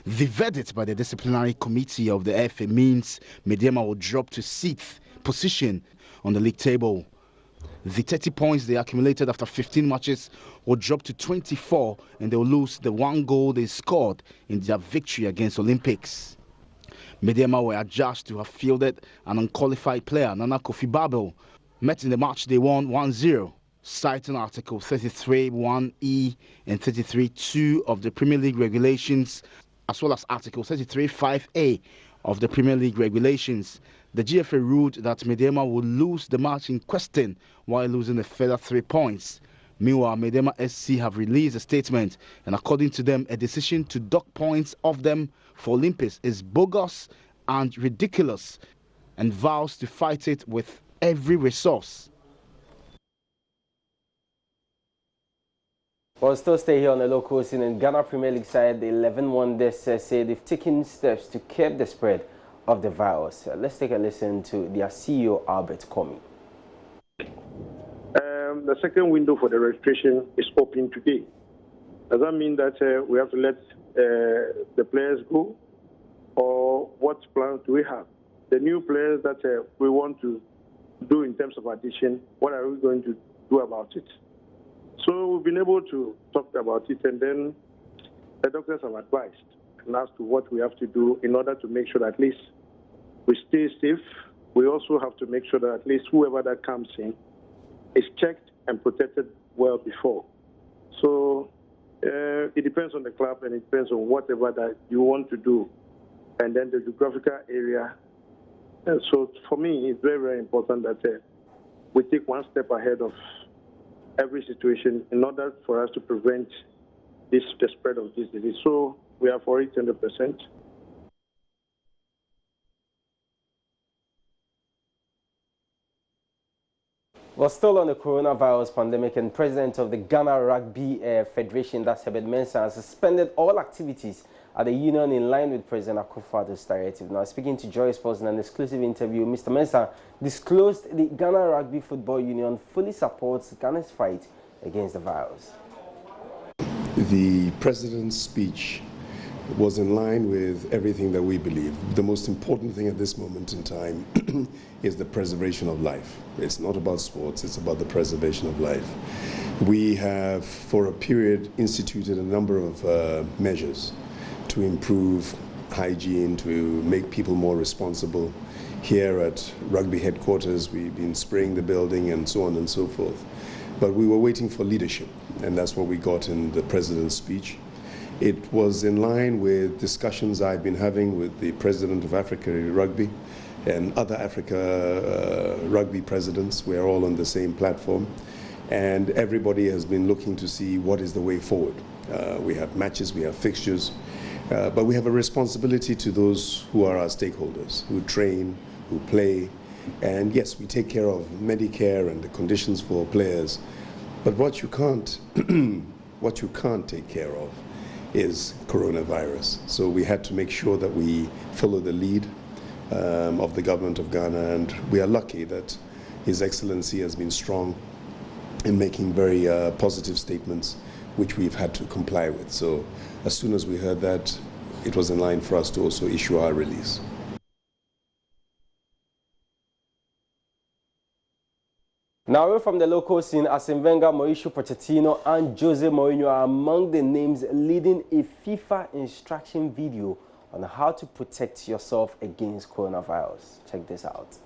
The verdict by the disciplinary committee of the FA means Medeama will drop to 6th position on the league table. The 30 points they accumulated after 15 matches will drop to 24, and they will lose the 1 goal they scored in their victory against Olympics. Medeama were adjudged to have fielded an unqualified player, Nana Kofi Babel, met in the match they won 1-0, citing Article 33(1)(e) and 33(2) of the Premier League regulations, as well as Article 33(5)(a) of the Premier League regulations. The GFA ruled that Medeama would lose the match in question while losing a further 3 points. Meanwhile, Medeama SC have released a statement, and according to them, a decision to dock points off them for Olympics is bogus and ridiculous, and vows to fight it with every resource. Well, still stay here on the local scene. In Ghana Premier League side, the 11 Wonders say they've taken steps to curb the spread of the virus. Let's take a listen to their CEO, Albert Komi. The second window for the registration is open today. Does that mean that we have to let the players go? Or what plans do we have? The new players that we want to do in terms of addition, what are we going to do about it? So we've been able to talk about it, and then the doctors have advised and asked to what we have to do in order to make sure that at least we stay safe. We also have to make sure that at least whoever that comes in is checked and protected well before. So it depends on the club, and it depends on whatever that you want to do, and then the geographical area. And so for me, it's very, very important that we take one step ahead of every situation in order for us to prevent the spread of this disease. So we are for it 100%. Well, still on the coronavirus pandemic, and president of the Ghana Rugby Federation, that's Herbert Mensah, has suspended all activities at the union in line with President Akufo-Addo's directive. Now, speaking to Joy Sports in an exclusive interview, Mr. Mensah disclosed the Ghana Rugby Football Union fully supports Ghana's fight against the virus. The president's speech was in line with everything that we believe. The most important thing at this moment in time is the preservation of life. It's not about sports, it's about the preservation of life. We have, for a period, instituted a number of measures to improve hygiene, to make people more responsible. Here at Rugby headquarters, we've been spraying the building and so on and so forth. But we were waiting for leadership, and that's what we got in the president's speech. It was in line with discussions I've been having with the president of Africa Rugby and other Africa rugby presidents. We are all on the same platform, and everybody has been looking to see what is the way forward. We have matches, we have fixtures, but we have a responsibility to those who are our stakeholders, who train, who play, and yes, we take care of Medicare and the conditions for players, but what you can't take care of is coronavirus. So we had to make sure that we follow the lead of the government of Ghana, and we are lucky that His Excellency has been strong in making very positive statements, which we've had to comply with. So as soon as we heard that, it was in line for us to also issue our release. Now, away from the local scene, Arsene Wenger, Mauricio Pochettino, and Jose Mourinho are among the names leading a FIFA instruction video on how to protect yourself against coronavirus. Check this out.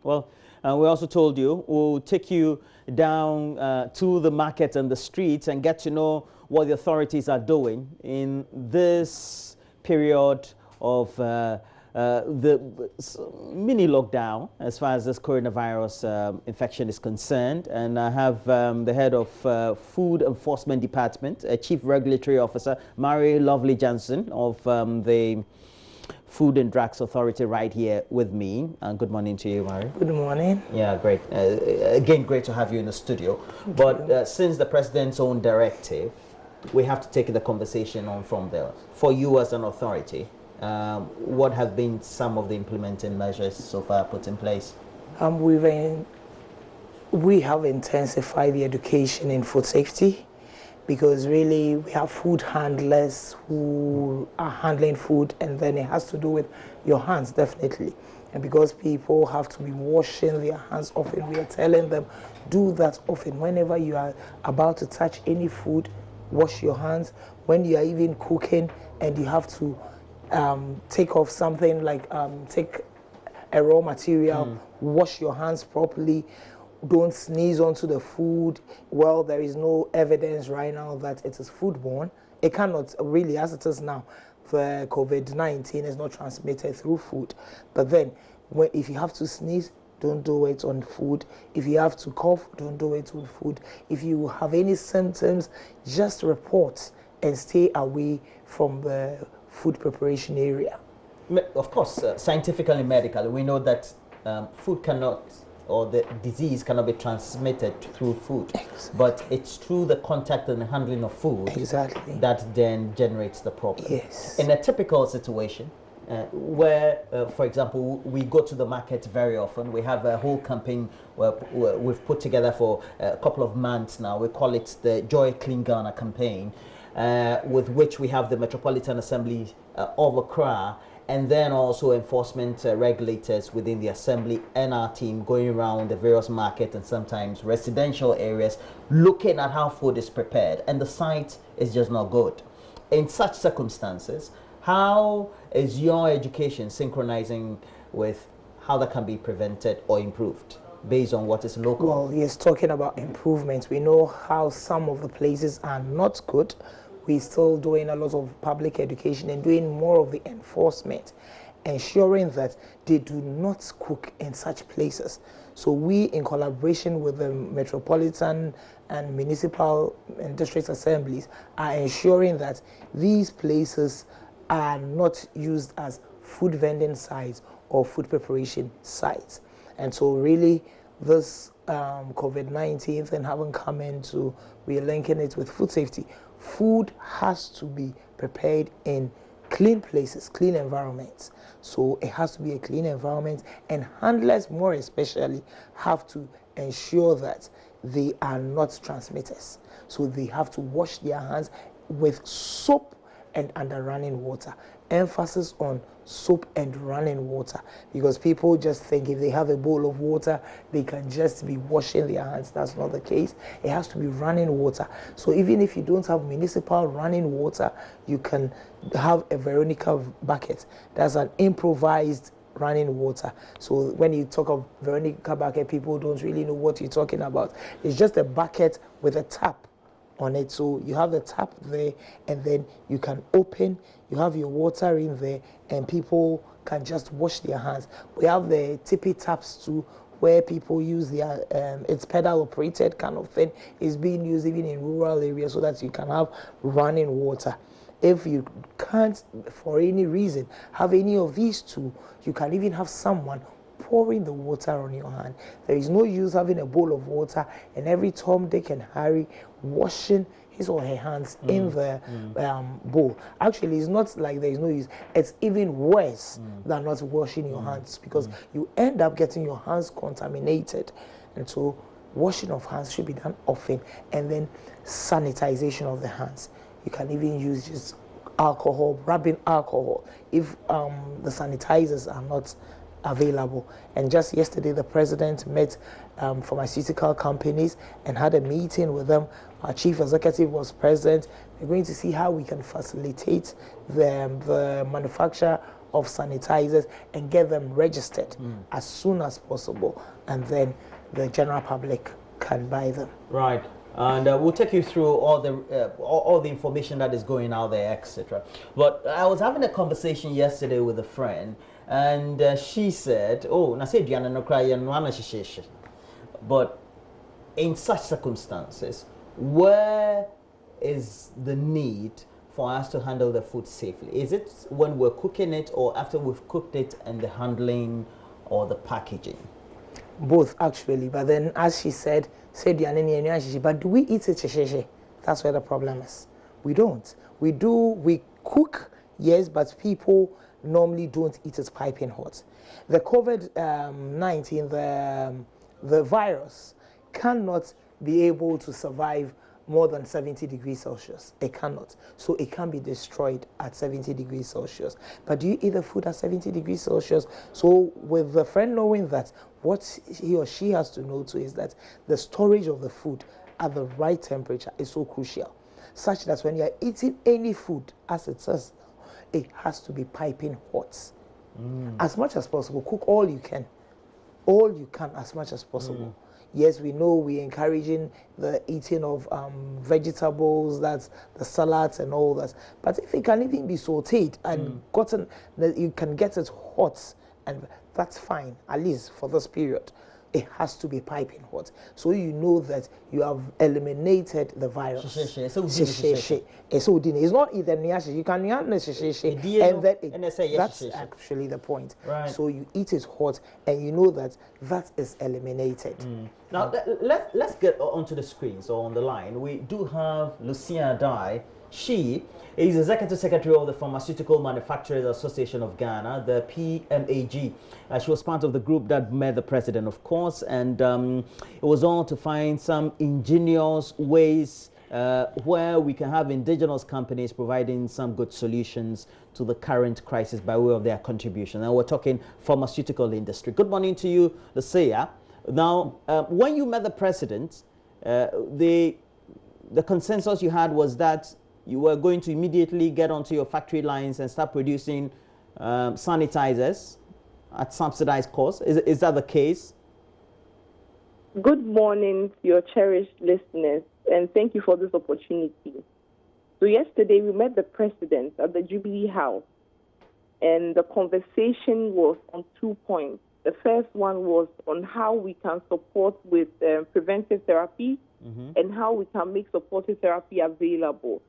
Well, we also told you we'll take you down to the markets and the streets and get to know what the authorities are doing in this period of the mini lockdown as far as this coronavirus infection is concerned. And I have the head of Food Enforcement Department, Chief Regulatory Officer, Mary Lovely Johnson of the Food and Drugs Authority right here with me. Good morning to you, Mary. Good morning. Yeah, great. Again, great to have you in the studio. But since the president's own directive, we have to take the conversation on from there. For you as an authority, what have been some of the implementing measures so far put in place? We have intensified the education in food safety, because really we have food handlers who are handling food, and then it has to do with your hands, definitely. And because people have to be washing their hands often, we are telling them, do that often. Whenever you are about to touch any food, wash your hands. When you are even cooking and you have to take off something like take a raw material, wash your hands properly. Don't sneeze onto the food. Well, there is no evidence right now that it is foodborne. It cannot really, as it is now. The COVID-19 is not transmitted through food. But then, if you have to sneeze, don't do it on food. If you have to cough, don't do it on food. If you have any symptoms, just report and stay away from the food preparation area. Of course, scientifically, medically, we know that food cannot, or the disease cannot be transmitted through food. Exactly. But it's through the contact and the handling of food that then generates the problem. Yes. In a typical situation, where, for example, we go to the market very often, we have a whole campaign where we've put together for a couple of months now. We call it the Joy Clean Ghana campaign, with which we have the Metropolitan Assembly of Accra, and then also enforcement regulators within the assembly and our team going around the various markets and sometimes residential areas, looking at how food is prepared, and the site is just not good. In such circumstances, how is your education synchronizing with how that can be prevented or improved based on what is local? Well, yes, talking about improvements, we know how some of the places are not good. We're still doing a lot of public education and doing more of the enforcement, ensuring that they do not cook in such places. So we, in collaboration with the metropolitan and municipal and district assemblies, are ensuring that these places are not used as food vending sites or food preparation sites. And so really this COVID-19 thing haven't come into, we're linking it with food safety. Food has to be prepared in clean places, clean environments. So it has to be a clean environment, and handlers more especially have to ensure that they are not transmitters. So they have to wash their hands with soap and under running water. Emphasis on soap and running water, because people just think if they have a bowl of water, they can just be washing their hands. That's not the case. It has to be running water. So even if you don't have municipal running water, you can have a Veronica bucket. That's an improvised running water. So when you talk of Veronica bucket, people don't really know what you're talking about. It's just a bucket with a tap on it. So you have the tap there, and then you can open, you have your water in there, and people can just wash their hands. We have the tippy taps too, where people use their, it's pedal operated kind of thing. It's being used even in rural areas so that you can have running water. If you can't, for any reason, have any of these two, you can even have someone pouring the water on your hand. There is no use having a bowl of water and every Tom, Dick and Harry washing his or her hands in the bowl. Actually, it's not like there is no use. It's even worse than not washing your hands, because you end up getting your hands contaminated. And so washing of hands should be done often, and then sanitization of the hands. You can even use just alcohol, rubbing alcohol, if the sanitizers are not available. And just yesterday, the president met pharmaceutical companies and had a meeting with them. Our chief executive was present. We're going to see how we can facilitate the manufacture of sanitizers and get them registered as soon as possible, and then the general public can buy them. Right. And we'll take you through all the information that is going out there, etc. But I was having a conversation yesterday with a friend, and she said, "Oh, na say Diana no cry and wana shishishi." But in such circumstances, where is the need for us to handle the food safely? Is it when we're cooking it, or after we've cooked it, and the handling or the packaging? Both, actually. But then, as she said, but do we eat it? That's where the problem is. We don't. We cook, yes, but people normally don't eat it piping hot. The COVID-19, the virus, cannot be able to survive more than 70 degrees Celsius. It cannot. So it can be destroyed at 70 degrees Celsius. But do you eat the food at 70 degrees Celsius? So with the friend knowing that, what he or she has to know too is that the storage of the food at the right temperature is so crucial, such that when you are eating any food, as it says now, it has to be piping hot. As much as possible, cook all you can as much as possible. Yes, we know we're encouraging the eating of vegetables, that's the salads and all that. But if it can even be sauteed and gotten, that you can get it hot, and that's fine, at least for this period. It has to be piping hot, so you know that you have eliminated the virus. It's not either you can and that's actually the point. Right. So you eat it hot, and you know that that is eliminated. Now let's get onto the screen. So on the line we do have Lucia Dai. She is Executive Secretary of the Pharmaceutical Manufacturers Association of Ghana, the PMAG. She was part of the group that met the president, of course, and it was all to find some ingenious ways where we can have indigenous companies providing some good solutions to the current crisis by way of their contribution. And we're talking pharmaceutical industry. Good morning to you, Lucia. Now, when you met the president, the consensus you had was that you were going to immediately get onto your factory lines and start producing sanitizers at subsidized cost. Is that the case? Good morning to your cherished listeners, and thank you for this opportunity. So yesterday we met the president at the Jubilee House, and the conversation was on 2 points. The first one was on how we can support with preventive therapy and how we can make supportive therapy available.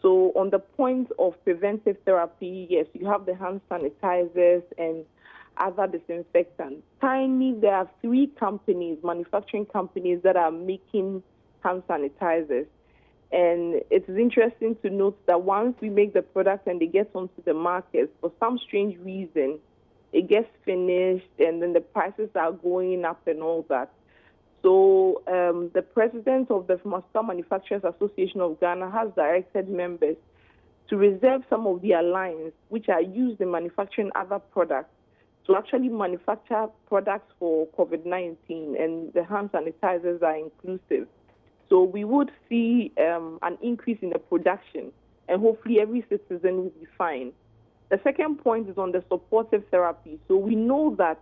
So on the point of preventive therapy, yes, you have the hand sanitizers and other disinfectants. There are 3 companies, manufacturing companies, that are making hand sanitizers. And it's interesting to note that once we make the product and they get onto the market, for some strange reason, it gets finished and then the prices are going up and all that. So the president of the Pharmaceutical Manufacturers Association of Ghana has directed members to reserve some of their lines, which are used in manufacturing other products, to actually manufacture products for COVID-19, and the hand sanitizers are inclusive. So we would see an increase in the production, and hopefully every citizen will be fine. The second point is on the supportive therapy. So we know that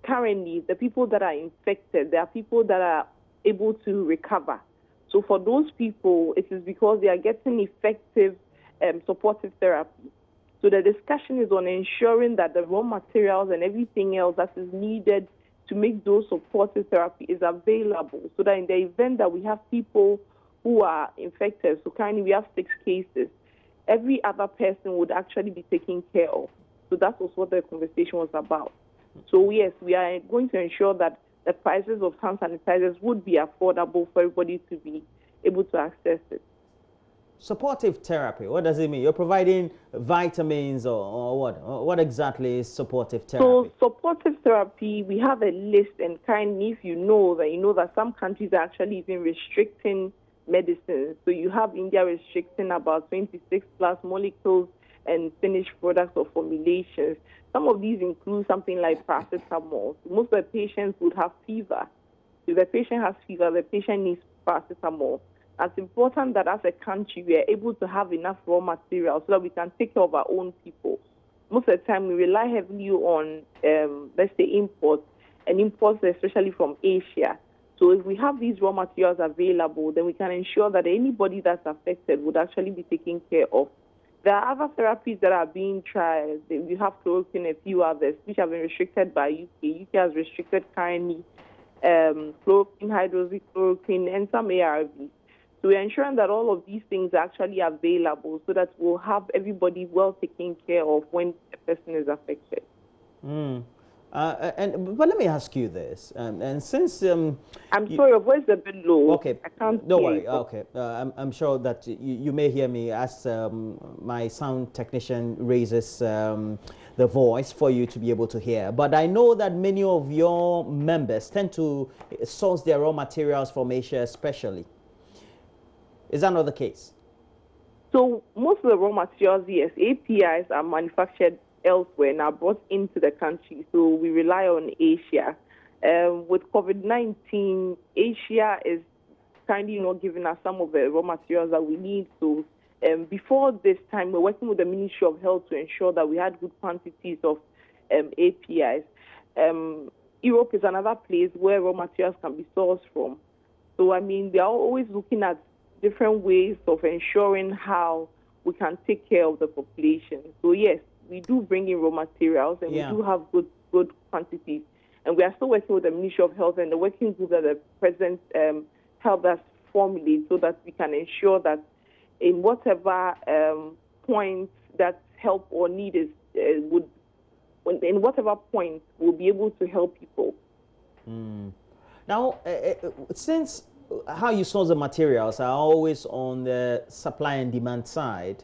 currently the people that are infected, there are people that are able to recover. So for those people, it is because they are getting effective supportive therapy. So the discussion is on ensuring that the raw materials and everything else that is needed to make those supportive therapy is available, so that in the event that we have people who are infected, so currently we have 6 cases, every other person would actually be taken care of. So that was what the conversation was about. So yes, we are going to ensure that the prices of hand sanitizers would be affordable for everybody to be able to access it. Supportive therapy, what does it mean? You're providing vitamins or what? What exactly is supportive therapy? So supportive therapy, we have a list, and kindly, if you know that some countries are actually even restricting medicines. So you have India restricting about 26 plus molecules and finished products or formulations. Some of these include something like paracetamol. Most of the patients would have fever. If the patient has fever, the patient needs paracetamol. It's important that as a country we are able to have enough raw material so that we can take care of our own people. Most of the time we rely heavily on, let's say, imports, and imports especially from Asia. So if we have these raw materials available, then we can ensure that anybody that's affected would actually be taken care of. There are other therapies that are being tried. We have chloroquine and a few others, which have been restricted by UK. UK has restricted currently chloroquine, hydroxychloroquine, and some ARVs. So we're ensuring that all of these things are actually available so that we'll have everybody well taken care of when a person is affected. But let me ask you this, and since I'm sorry, your voice is a bit low. Okay, I can't. Don't worry. Okay, I'm sure that you may hear me as my sound technician raises the voice for you to be able to hear. But I know that many of your members tend to source their raw materials from Asia, especially. Is that not the case? So most of the raw materials, yes, APIs are manufactured elsewhere and are brought into the country. So we rely on Asia. With COVID-19, Asia is kindly not giving us some of the raw materials that we need. So before this time, we're working with the Ministry of Health to ensure that we had good quantities of APIs. Europe is another place where raw materials can be sourced from. So, I mean, they are always looking at different ways of ensuring how we can take care of the population. So, yes, we do bring in raw materials, and we do have good quantities. And we are still working with the Ministry of Health and the working group that the President helped us formulate, so that we can ensure that in whatever point that help or need is, in whatever point, we'll be able to help people. Now, since how you source the materials are always on the supply and demand side,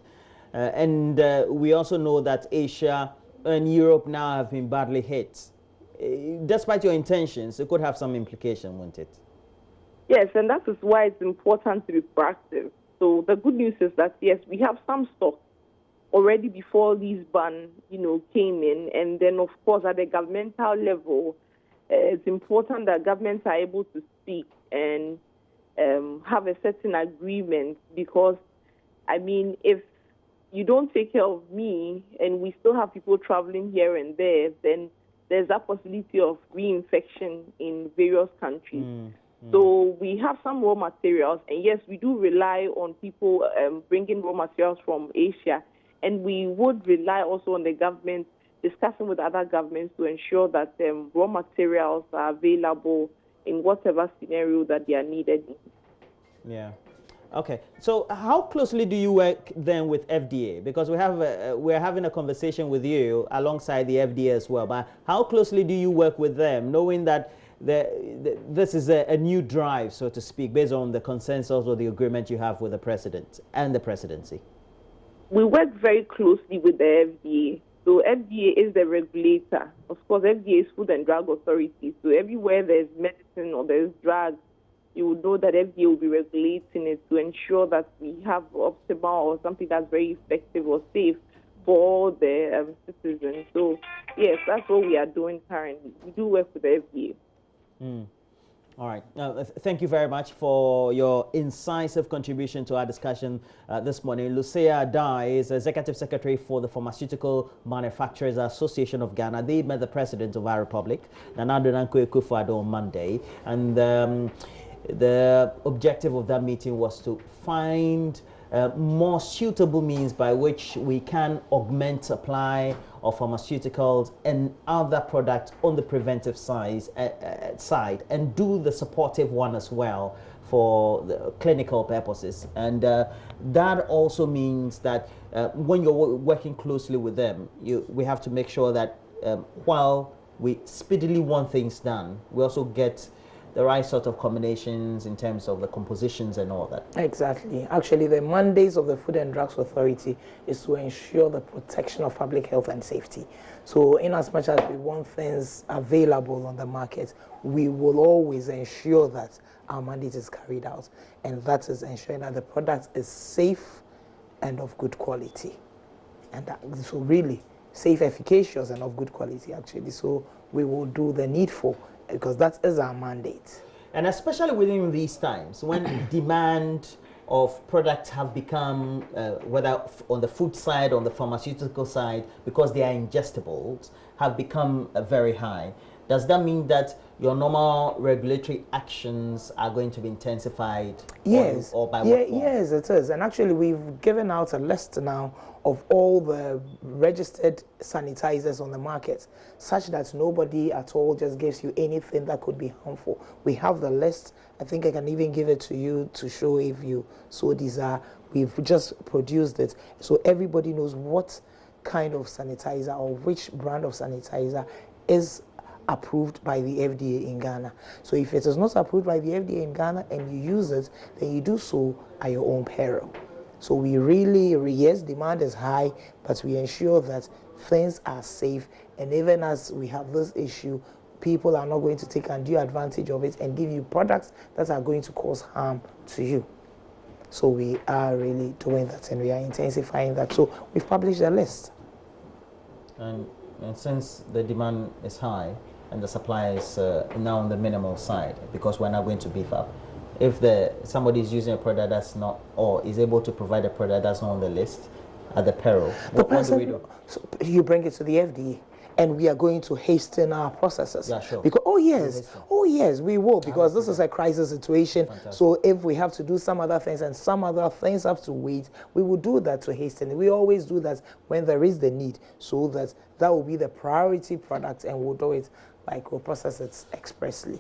and we also know that Asia and Europe now have been badly hit. Despite your intentions, it could have some implication, won't it? Yes, and that is why it's important to be proactive. So the good news is that, yes, we have some stock already before this ban, came in. And then, of course, at the governmental level, it's important that governments are able to speak and have a certain agreement, because, I mean, if you don't take care of me and we still have people traveling here and there, then there's a possibility of reinfection in various countries. So we have some raw materials, and yes, we do rely on people bringing raw materials from Asia, and we would rely also on the government discussing with other governments to ensure that raw materials are available in whatever scenario that they are needed in. Yeah. Okay. So how closely do you work then with FDA? Because we're having a conversation with you alongside the FDA as well. But how closely do you work with them, knowing that this is a new drive, so to speak, based on the consensus or the agreement you have with the president and the presidency? We work very closely with the FDA. So FDA is the regulator. Of course, FDA is Food and Drug Authority. So everywhere there's medicine or there's drugs, you would know that FDA will be regulating it to ensure that we have optimal or something that's very effective or safe for all the citizens. So, yes, that's what we are doing currently. We do work with the FDA. All right. Thank you very much for your incisive contribution to our discussion this morning. Lucia Dai is Executive Secretary for the Pharmaceutical Manufacturers Association of Ghana. They met the President of our Republic, Nana Addo Dankwa Akufo-Addo, on Monday. And the objective of that meeting was to find more suitable means by which we can augment supply of pharmaceuticals and other products on the preventive side and do the supportive one as well for the clinical purposes. And that also means that when you're working closely with them, we have to make sure that while we speedily want things done, we also get the right sort of combinations in terms of the compositions and all that. Exactly. Actually, the mandates of the Food and Drugs Authority is to ensure the protection of public health and safety. So in as much as we want things available on the market, we will always ensure that our mandate is carried out. And that is ensuring that the product is safe and of good quality. And so really, safe, efficacious, and of good quality, actually. So we will do the needful, because that is our mandate. And especially within these times when demand of products have become, whether on the food side, on the pharmaceutical side, because they are ingestibles, have become very high. Does that mean that your normal regulatory actions are going to be intensified? Yes. Or by what form? Yes, it is. And actually, we've given out a list now of all the registered sanitizers on the market, such that nobody at all just gives you anything that could be harmful. We have the list. I think I can even give it to you to show if you so desire. We've just produced it, so everybody knows what kind of sanitizer or which brand of sanitizer is approved by the FDA in Ghana. So if it is not approved by the FDA in Ghana and you use it, then you do so at your own peril. So we really, yes, demand is high, but we ensure that things are safe. And even as we have this issue, people are not going to take undue advantage of it and give you products that are going to cause harm to you. So we are really doing that, and we are intensifying that. So we've published a list. And since the demand is high and the supply is now on the minimal side, because we're not going to beef up, if somebody is using a product that's not, or is able to provide a product that's not on the list at the peril, what do we do? So you bring it to the FDA, and we are going to hasten our processes. Yeah, sure. Because oh yes, we will, because this is a crisis situation. Fantastic. So if we have to do some other things and some other things have to wait, we will do that to hasten it. We always do that when there is the need, so that will be the priority product, and we'll do it like we'll process it expressly.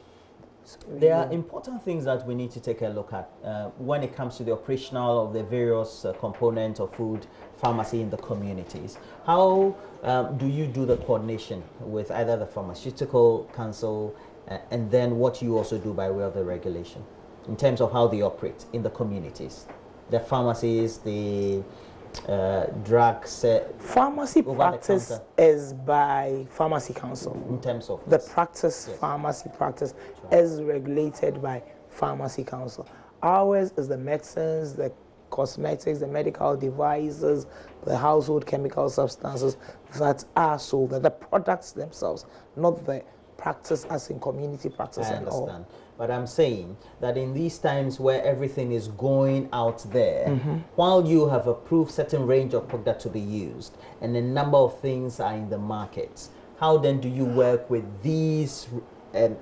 So there are important things that we need to take a look at when it comes to the operational of the various components of food pharmacy in the communities. How do you do the coordination with either the Pharmaceutical Council and then what you also do by way of the regulation in terms of how they operate in the communities? The pharmacies, the drugs. Pharmacy practice is by Pharmacy Council. In terms of the practice, yes. Pharmacy practice is regulated by Pharmacy Council. Ours is the medicines, the cosmetics, the medical devices, the household chemical substances that are sold, the products themselves, not the practice as in community practice and all. But I'm saying that in these times where everything is going out there, while you have approved certain range of product to be used and a number of things are in the market, how then do you work with these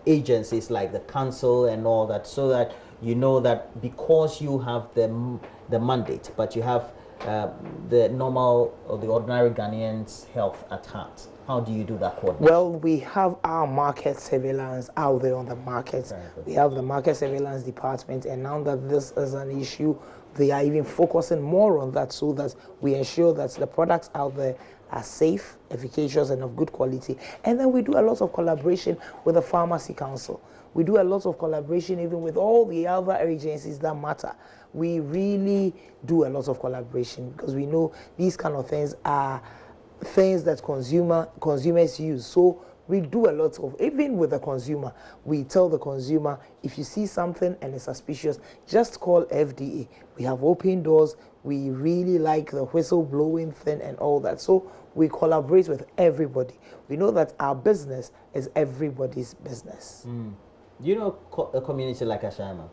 agencies like the council and all that, so that you know that because you have the mandate, but you have the normal or the ordinary Ghanaians' health at heart? How do you do that coordination? Well, we have our market surveillance out there on the market. We have the market surveillance department, and now that this is an issue, they are even focusing more on that, so that we ensure that the products out there are safe, efficacious, and of good quality. And then we do a lot of collaboration with the Pharmacy Council. We do a lot of collaboration even with all the other agencies that matter. We really do a lot of collaboration, because we know these kind of things are things that consumers use. So we do a lot of, even with the consumer, we tell the consumer, if you see something and it's suspicious, just call FDA. We have open doors. We really like the whistle blowing thing and all that. So we collaborate with everybody. We know that our business is everybody's business. You know a community like Ashaiman?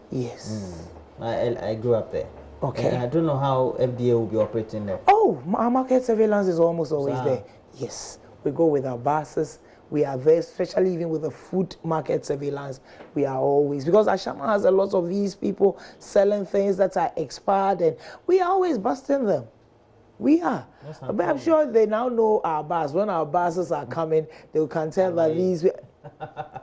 Yes. I grew up there. Okay. And I don't know how FDA will be operating there. Oh, our market surveillance is almost always there. Yes. We go with our buses. We are there, especially even with the food market surveillance. We are always, because Ashaiman has a lot of these people selling things that are expired, and we are always busting them. We are. But I'm sure they now know our bus. When our buses are coming, they can tell that these...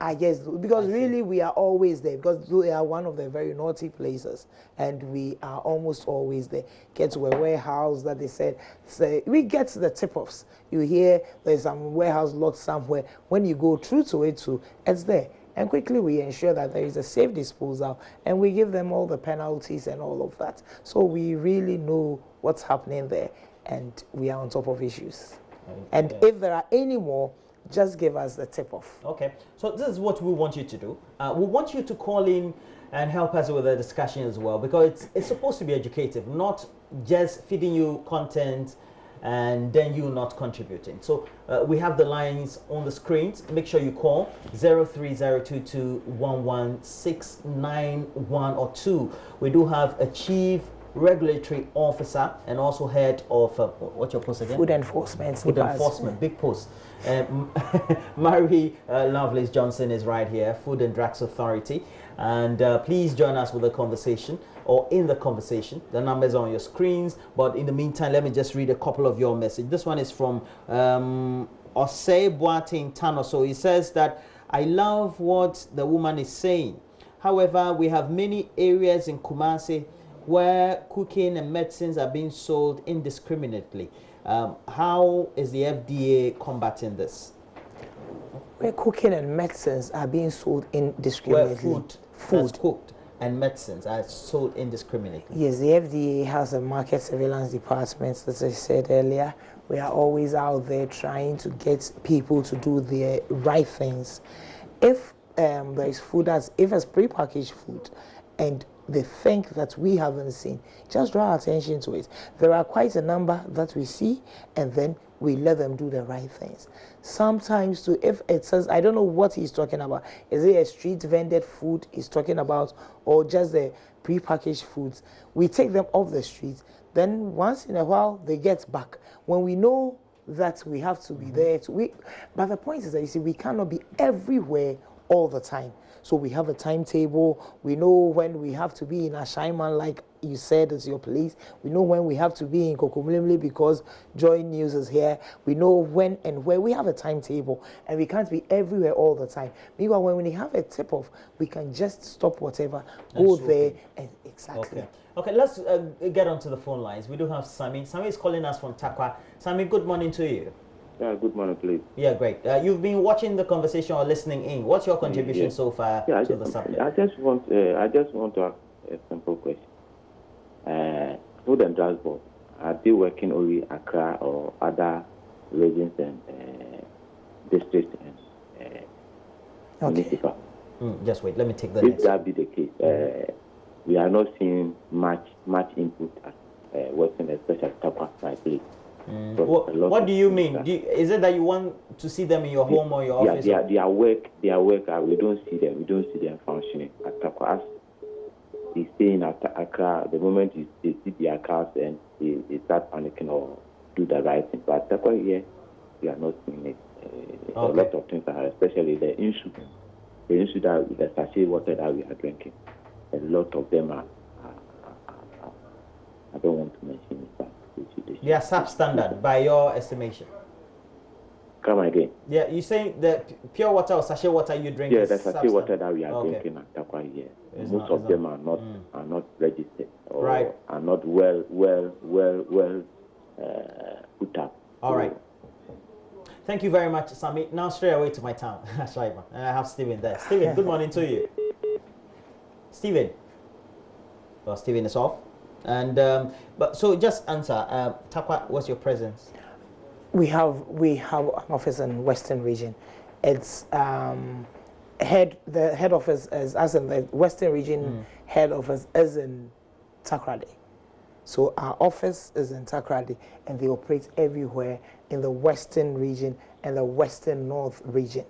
I guess, because really we are always there, because we are one of the very naughty places, and we are almost always there. Get to a warehouse that they say we get the tip-offs. You hear there's some warehouse locked somewhere. When you go through to it too, it's there. And quickly we ensure that there is a safe disposal, and we give them all the penalties and all of that. So we really know what's happening there, and we are on top of issues. And if there are any more, just give us the tip-off. Okay, so this is what we want you to do. We want you to call in and help us with the discussion as well, because it's supposed to be educative, not just feeding you content and then you not contributing. So we have the lines on the screens. Make sure you call 03022116991 or 2. We do have a chief regulatory officer and also head of what's your post again? Food enforcement. Food enforcement, big post. Mary Lovelace Johnson is right here, Food and Drugs Authority, and please join us with the conversation or in the conversation. The numbers are on your screens, but in the meantime, let me just read a couple of your messages. This one is from Osei Boating Tano. So he says that I love what the woman is saying. However, we have many areas in Kumasi where cooking and medicines are being sold indiscriminately. How is the FDA combating this? Where cooking and medicines are being sold indiscriminately. Where food that's cooked and medicines are sold indiscriminately. Yes, the FDA has a market surveillance department, as I said earlier. We are always out there trying to get people to do the right things. If there is food if it's prepackaged food and they think that we haven't seen, just draw attention to it. There are quite a number that we see, and then we let them do the right things. Sometimes too, if it says, I don't know what he's talking about. Is it a street vended food he's talking about, or just the prepackaged foods? We take them off the street. Then once in a while, they get back. When we know that we have to be there. But the point is that, you see, we cannot be everywhere all the time. So we have a timetable. We know when we have to be in Ashaiman, like you said, as your police. We know when we have to be in Kokomlimli because Joy News is here. We know when and where. We have a timetable, and we can't be everywhere all the time. Meanwhile, when we have a tip-off, we can just stop whatever, go there, and exactly. Okay, let's get onto the phone lines. We do have Sami. Sami is calling us from Takwa. Sami, good morning to you. Yeah, good morning, please. Yeah, great. You've been watching the conversation or listening in. What's your contribution so far to the subject? I just want to ask a simple question. Food and Drugs Board, are they working only Accra or other regions and districts and municipal? Just wait. Let me take the If next. that be the case, we are not seeing much input at working, especially Takwa, I believe. What do you mean? Is it that you want to see them in your home or your office? Yeah, their work, we don't see them. We don't see them functioning at Takwa. As they stay in Accra, the moment they see their cars and they start panicking or do the right thing. But Takwa here, we are not seeing it. A lot of things are, especially the issue that the sachet water that we are drinking. A lot of them are I don't want to mention it, but they are substandard by your estimation. Come again. Yeah, you say the pure water or sachet water you drink? Yeah, is the sachet water that we are Okay. drinking at Takwa here. It's Most not- of it's them not- are not registered or Right. are not well put up. All right. Thank you very much, Sami. Now straight away to my town, Shaiba. And I have Stephen there. Stephen, good morning to you. Stephen. Well, Stephen is off. And but so just answer. Takwa, what's your presence? We have an office in Western Region. It's the head office is as in the Western Region head office is in Takoradi. So our office is in Takoradi, and they operate everywhere in the Western Region and the Western North Region.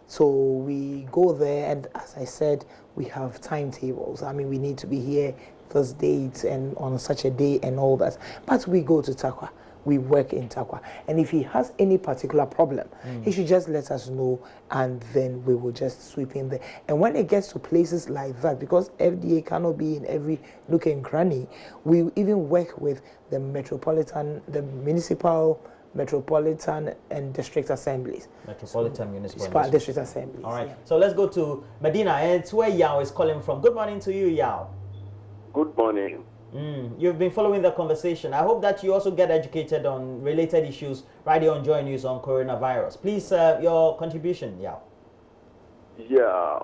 So we go there, and as I said, we have timetables. I mean, we need to be here this date and on such a day and all that. But we go to Takwa. We work in Takwa. And if he has any particular problem, he should just let us know, and then we will just sweep in there. And when it gets to places like that, because FDA cannot be in every nook and cranny, we even work with the municipal, metropolitan, and district assemblies. Metropolitan Municipal District assemblies. All right. So let's go to Medina, and it's where Yao is calling from. Good morning to you, Yao. Good morning. You've been following the conversation. I hope that you also get educated on related issues right here on Joy News on coronavirus. Please, your contribution, Yao. Yeah,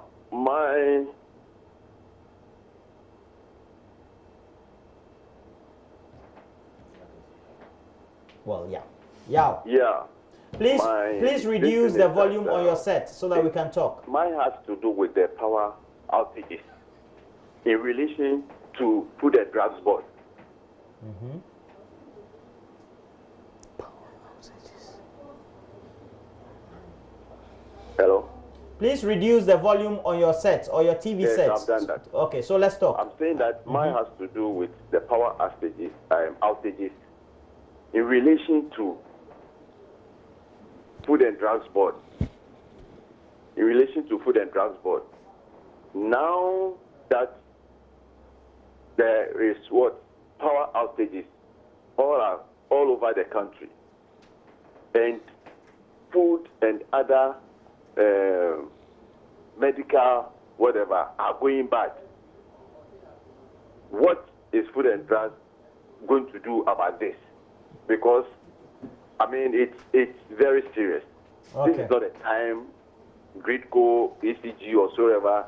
Well, Yao. Yeah. Please reduce the volume on your set so that we can talk. Mine has to do with the power outages in relation to Food and Drugs Board. Hello? Please reduce the volume on your set or your TV Yes, set. I've done that. Okay, so let's talk. I'm saying that mine has to do with the power outages in relation to Food and Drugs Board. In relation to Food and Drugs Board. Now that there is power outages all over the country, and food and other medical whatever are going bad. What is Food and Drugs going to do about this? Because I mean it's very serious. Okay. This is not a time Gridco, ECG or so ever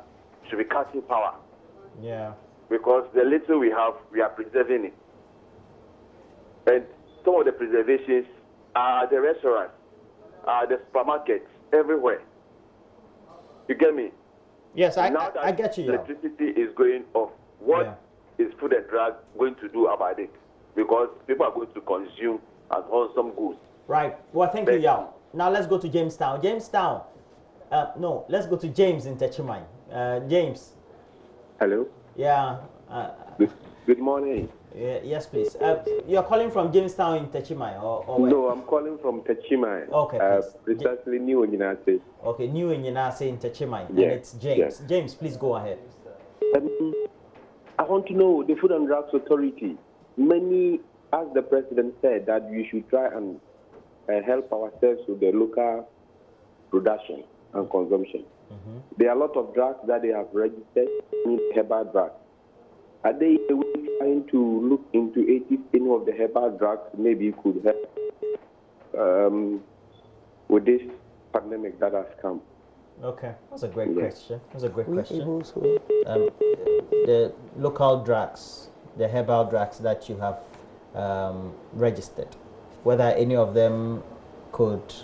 should be cutting power. Yeah. Because the little we have, we are preserving it. And some of the preservations are the restaurants, are the supermarkets, everywhere. You get me? Yes, now I get you. Electricity is going off. What is Food and Drug going to do about it? Because people are going to consume and own some goods. Right. Well, thank you, Yao. Now let's go to Jamestown. Jamestown. No, let's go to James in Techimai. James. Hello. Yeah. Good morning. Yes, please. You're calling from Jamestown in Techimai, or where? No, I'm calling from Techimai. Okay, please. Precisely New in Yinase. Okay, New in Yinase in Techimai. Yes. And it's James. Yes. James, please go ahead. I want to know the Food and Drugs Authority. Many, as the president said, that we should try and help ourselves with the local production and consumption. There are a lot of drugs that they have registered, herbal drugs. Are they trying to look into it if any of the herbal drugs maybe could help with this pandemic that has come? Okay, that's a great question. That's a great question. The local drugs, the herbal drugs that you have registered, whether any of them could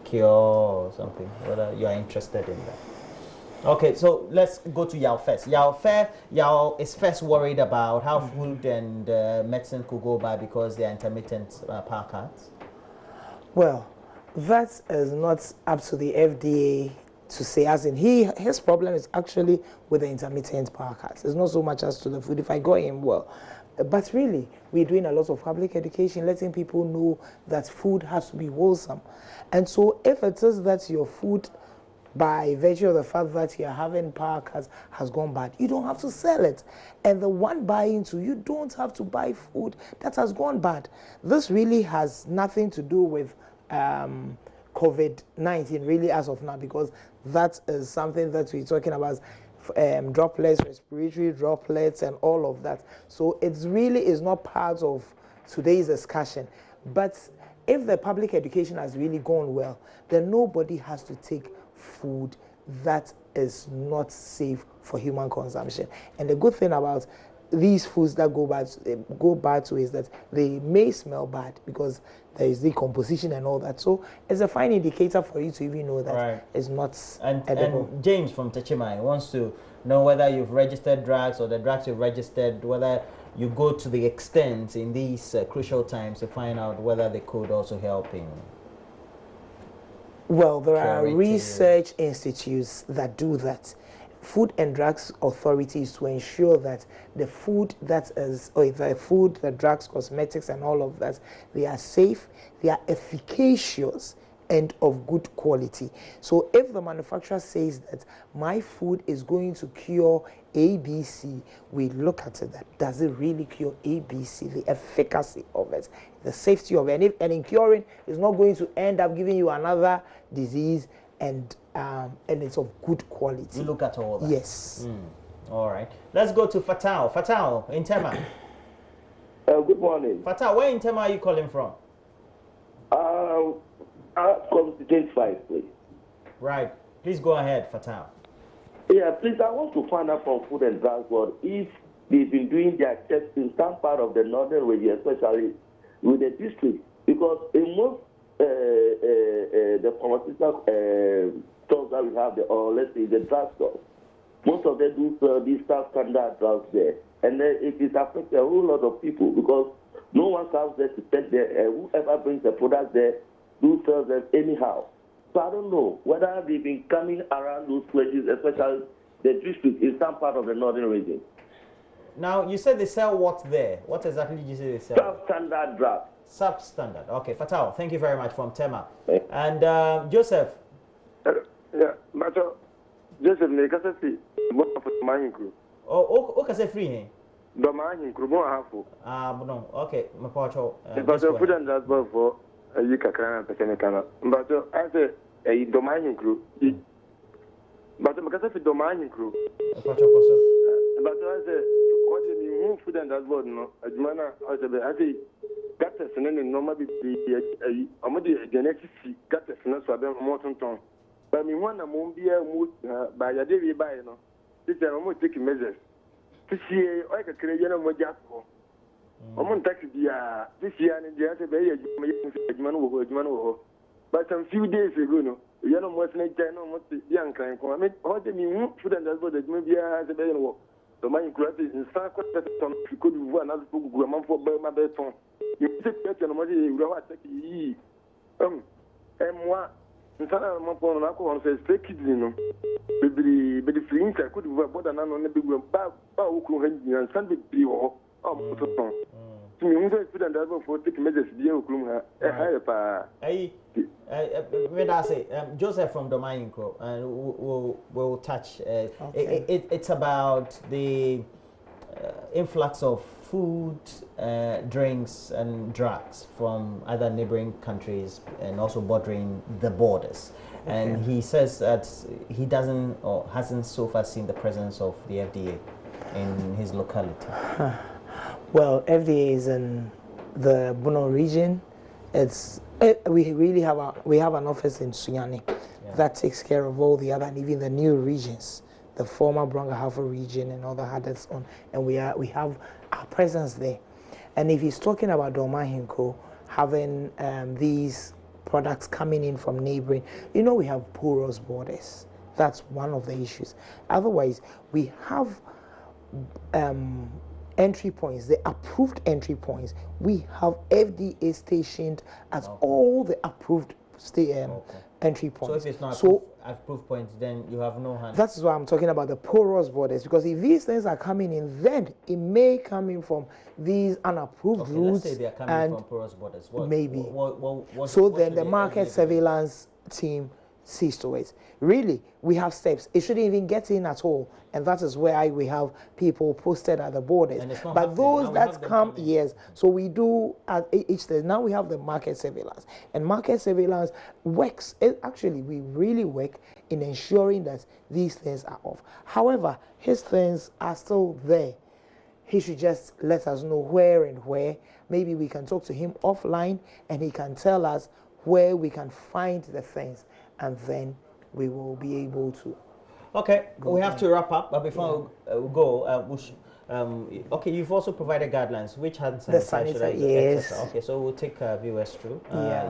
cure or something, whether you are interested in that. Okay, so let's go to Yao first. Yao is first worried about how food and medicine could go by because they are intermittent power cuts. Well, that is not up to the FDA to say, as in his problem is actually with the intermittent power cuts. It's not so much as to the food. If I got him, well. But really, we're doing a lot of public education, letting people know that food has to be wholesome. And so if it is that your food, by virtue of the fact that you're having power cuts, has gone bad, you don't have to sell it. And the one buying too, you don't have to buy food that has gone bad. This really has nothing to do with COVID-19, really, as of now, because that is something that we're talking about. Droplets, respiratory droplets, and all of that. So it really is not part of today's discussion. But if the public education has really gone well, then nobody has to take food that is not safe for human consumption. And the good thing about these foods that go bad to is that they may smell bad because there is decomposition and all that. So it's a fine indicator for you to even know that it's not edible. And James from Techimai wants to know whether you've registered drugs, or the drugs you've registered, whether you go to the extent in these crucial times to find out whether they could also help in. Well, there are research institutes that do that. Food and Drugs Authorities to ensure that the food that is, or the food, the drugs, cosmetics, and all of that, they are safe, they are efficacious, and of good quality. So if the manufacturer says that my food is going to cure ABC, we look at it, that does it really cure ABC, the efficacy of it, the safety of it, and in curing, it's not going to end up giving you another disease, and it's of good quality. You look at all that. Yes. All right. Let's go to Fatal. Fatal in Tema. Good morning. Fatal, where in Tema are you calling from? From the 25, please. Right. Please go ahead, Fatal. Yeah, please, I want to find out from Food and Drugs Board if they've been doing their tests in some part of the northern region, especially with the district, because in most the pharmaceutical stores that we have, or let's say the drug stores, most of them do sell these substandard drugs there. And then it is affecting a whole lot of people because no one comes there to test there. Whoever brings the product there do sell them anyhow. So I don't know whether they've been coming around those places, especially the district in some part of the northern region. Now, you said they sell what there? What exactly did you say they sell? Substandard drugs. Substandard. Okay, Fatal, thank you very much from Tema. And Joseph. Yeah, Macho, Joseph, you can say, oh, okay, say free here. Domain crew, no, okay, my pacho. But your Food and Drugs Board for a Yucatan Pecanacana. But I say a domain crew. But the Macassafi domain crew. But I say, what do you move Food and Drugs Board? No, as manner, I say, got us and then normally a genetic got us and so I'm more ton. But me one among be a mood by a day by no. This is almost taking measures. This year, I can create a more just for. I'm on taxi this year and the other day, but some few days ago, no, you know, what's not young kind. I mean, what do you mean? Food and that's what maybe as a better work. The money created in some question, you could do another book, Grandma for my bed phone. You take that and money, you know what? And what? Nsana mapo na ko on say stay kidney no. Be free inside could be border na no be ba ukru hanji and san be wo. To me we don't that for take measures be ukru ha. Eh pa. When I say Joseph from Domainco, and we'll touch. It's about the influx of food, drinks, and drugs from other neighboring countries and also bordering the borders. And he says that he doesn't or hasn't so far seen the presence of the FDA in his locality. Well, FDA is in the Bono region. We really have an office in Sunyani that takes care of all the other and even the new regions, the former Brong-Ahafo region and all that had its own, and we have our presence there. And if he's talking about Domahinko having these products coming in from neighboring, you know, we have porous borders. That's one of the issues. Otherwise, we have entry points, the approved entry points. We have FDA stationed at all the approved entry points. So if it's not approved points, then you have no hand. That's why I'm talking about the porous borders, because if these things are coming in, then it may come in from these unapproved routes. Let's say they are coming from porous borders. Maybe. So then the market surveillance team sees to it. Really, we have steps. It shouldn't even get in at all. And that is where we have people posted at the borders. But those that come, yes. So we do at each stage. Now we have the market surveillance. And market surveillance works. Actually, we really work in ensuring that these things are off. However, his things are still there. He should just let us know where and where. Maybe we can talk to him offline and he can tell us where we can find the things. And then we will be able to. Okay, we have to wrap up, but before we go, okay, you've also provided guidelines. Which hand sanitizer? Yes. Okay, so we'll take viewers through.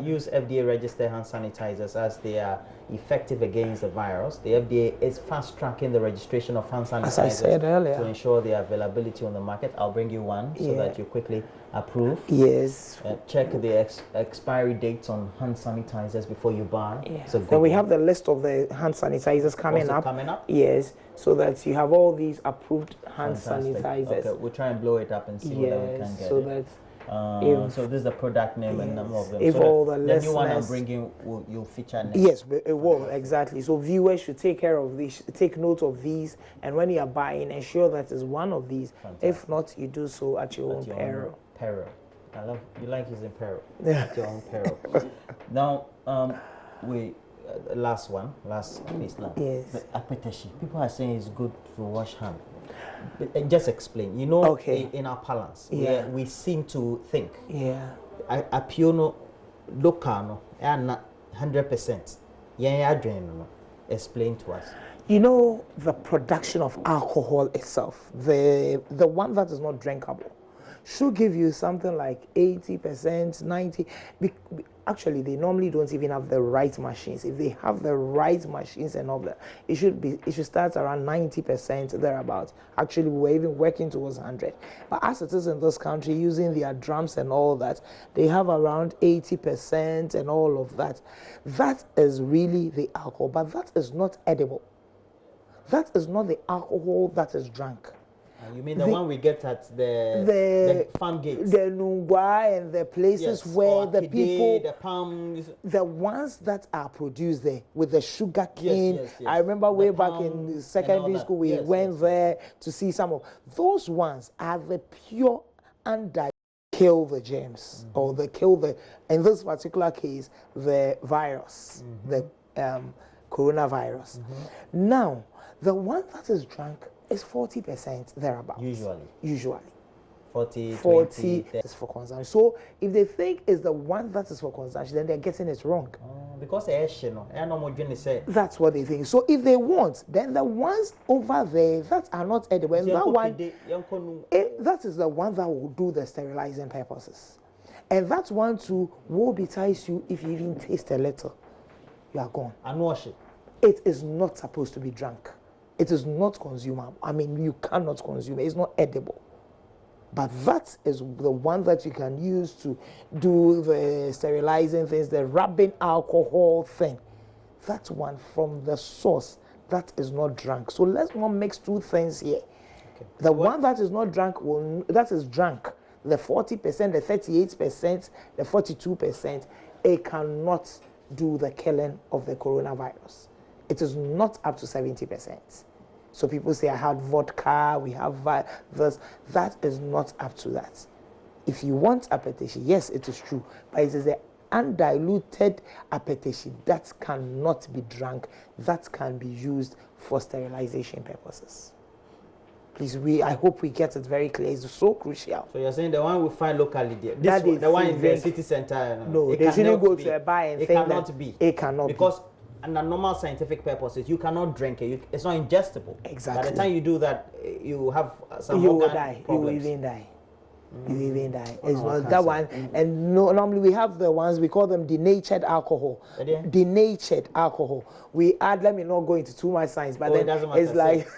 Use FDA registered hand sanitizers as they are effective against the virus. The FDA is fast tracking the registration of hand sanitizers, as I said earlier, to ensure their availability on the market. I'll bring you one so that you quickly approve. Yes. Check the expiry dates on hand sanitizers before you buy. Yes. So then we have the list of the hand sanitizers coming up. Yes. So that you have all these approved hand sanitizers. Okay, we'll try and blow it up and see whether we can get it. So this is the product name and number of them. If so all the new one I'm bringing, you'll feature next. Yes, it will, exactly. So viewers should take care of these, take note of these, and when you are buying, ensure that is one of these. Fantastic. If not, you do so at your own peril. I love, you like using peril. At your own peril. Now, last piece now. Yes. Apetashi. People are saying it's good to wash hands. Just explain. You know, in our parlance, we seem to think. Yeah. Apiono locano and 100%. Explain to us. You know, the production of alcohol itself, the one that is not drinkable, should give you something like 80%, 90%. Actually, they normally don't even have the right machines. If they have the right machines and all that, it should start around 90% thereabouts. Actually, we're even working towards 100. But as it is in this country, using their drums and all that, they have around 80% and all of that. That is really the alcohol, but that is not edible. That is not the alcohol that is drunk. You mean the one we get at the farm gates? The Nungwa and the places where the people, the palms, the ones that are produced there with the sugar cane. Yes. I remember way back in secondary school, we went there to see some of those ones are the pure and kill the germs or they kill the, in this particular case, the virus, the coronavirus. Now, the one that is drunk is 40% thereabouts. Usually. 40 is for consumption. So if they think it's the one that is for consumption, then they're getting it wrong. Because that's what they think. So if they want, then the ones over there that are not edible, and that one, that is the one that will do the sterilizing purposes. And that one too will betize you if you even taste a little. You are gone. And wash it. It is not supposed to be drunk. It is not consumable. I mean, you cannot consume it. It's not edible. But that is the one that you can use to do the sterilizing things, the rubbing alcohol thing. that one from the source, that is not drunk. So let's not mix two things here. Okay. The one that is not drunk, that is drunk. The 40%, the 38%, the 42%, it cannot do the killing of the coronavirus. It is not up to 70%. So people say, I had vodka, we have this. That is not up to that. If you want apetition, yes, it is true, but it is the undiluted apetition that cannot be drunk, that can be used for sterilization purposes. Please, I hope we get it very clear. It's so crucial. So you're saying the one we find locally there, the one in the city center? No, they shouldn't go to a bar and think that. It cannot be. It cannot be. Because under normal scientific purposes, you cannot drink it. It's not ingestible. Exactly. By the time you do that, you have some you will die. Problems. You will even die. You even die. It's that one. And normally we have the ones, we call them denatured alcohol. Denatured alcohol. We add, let me not go into too much science, but then it's like,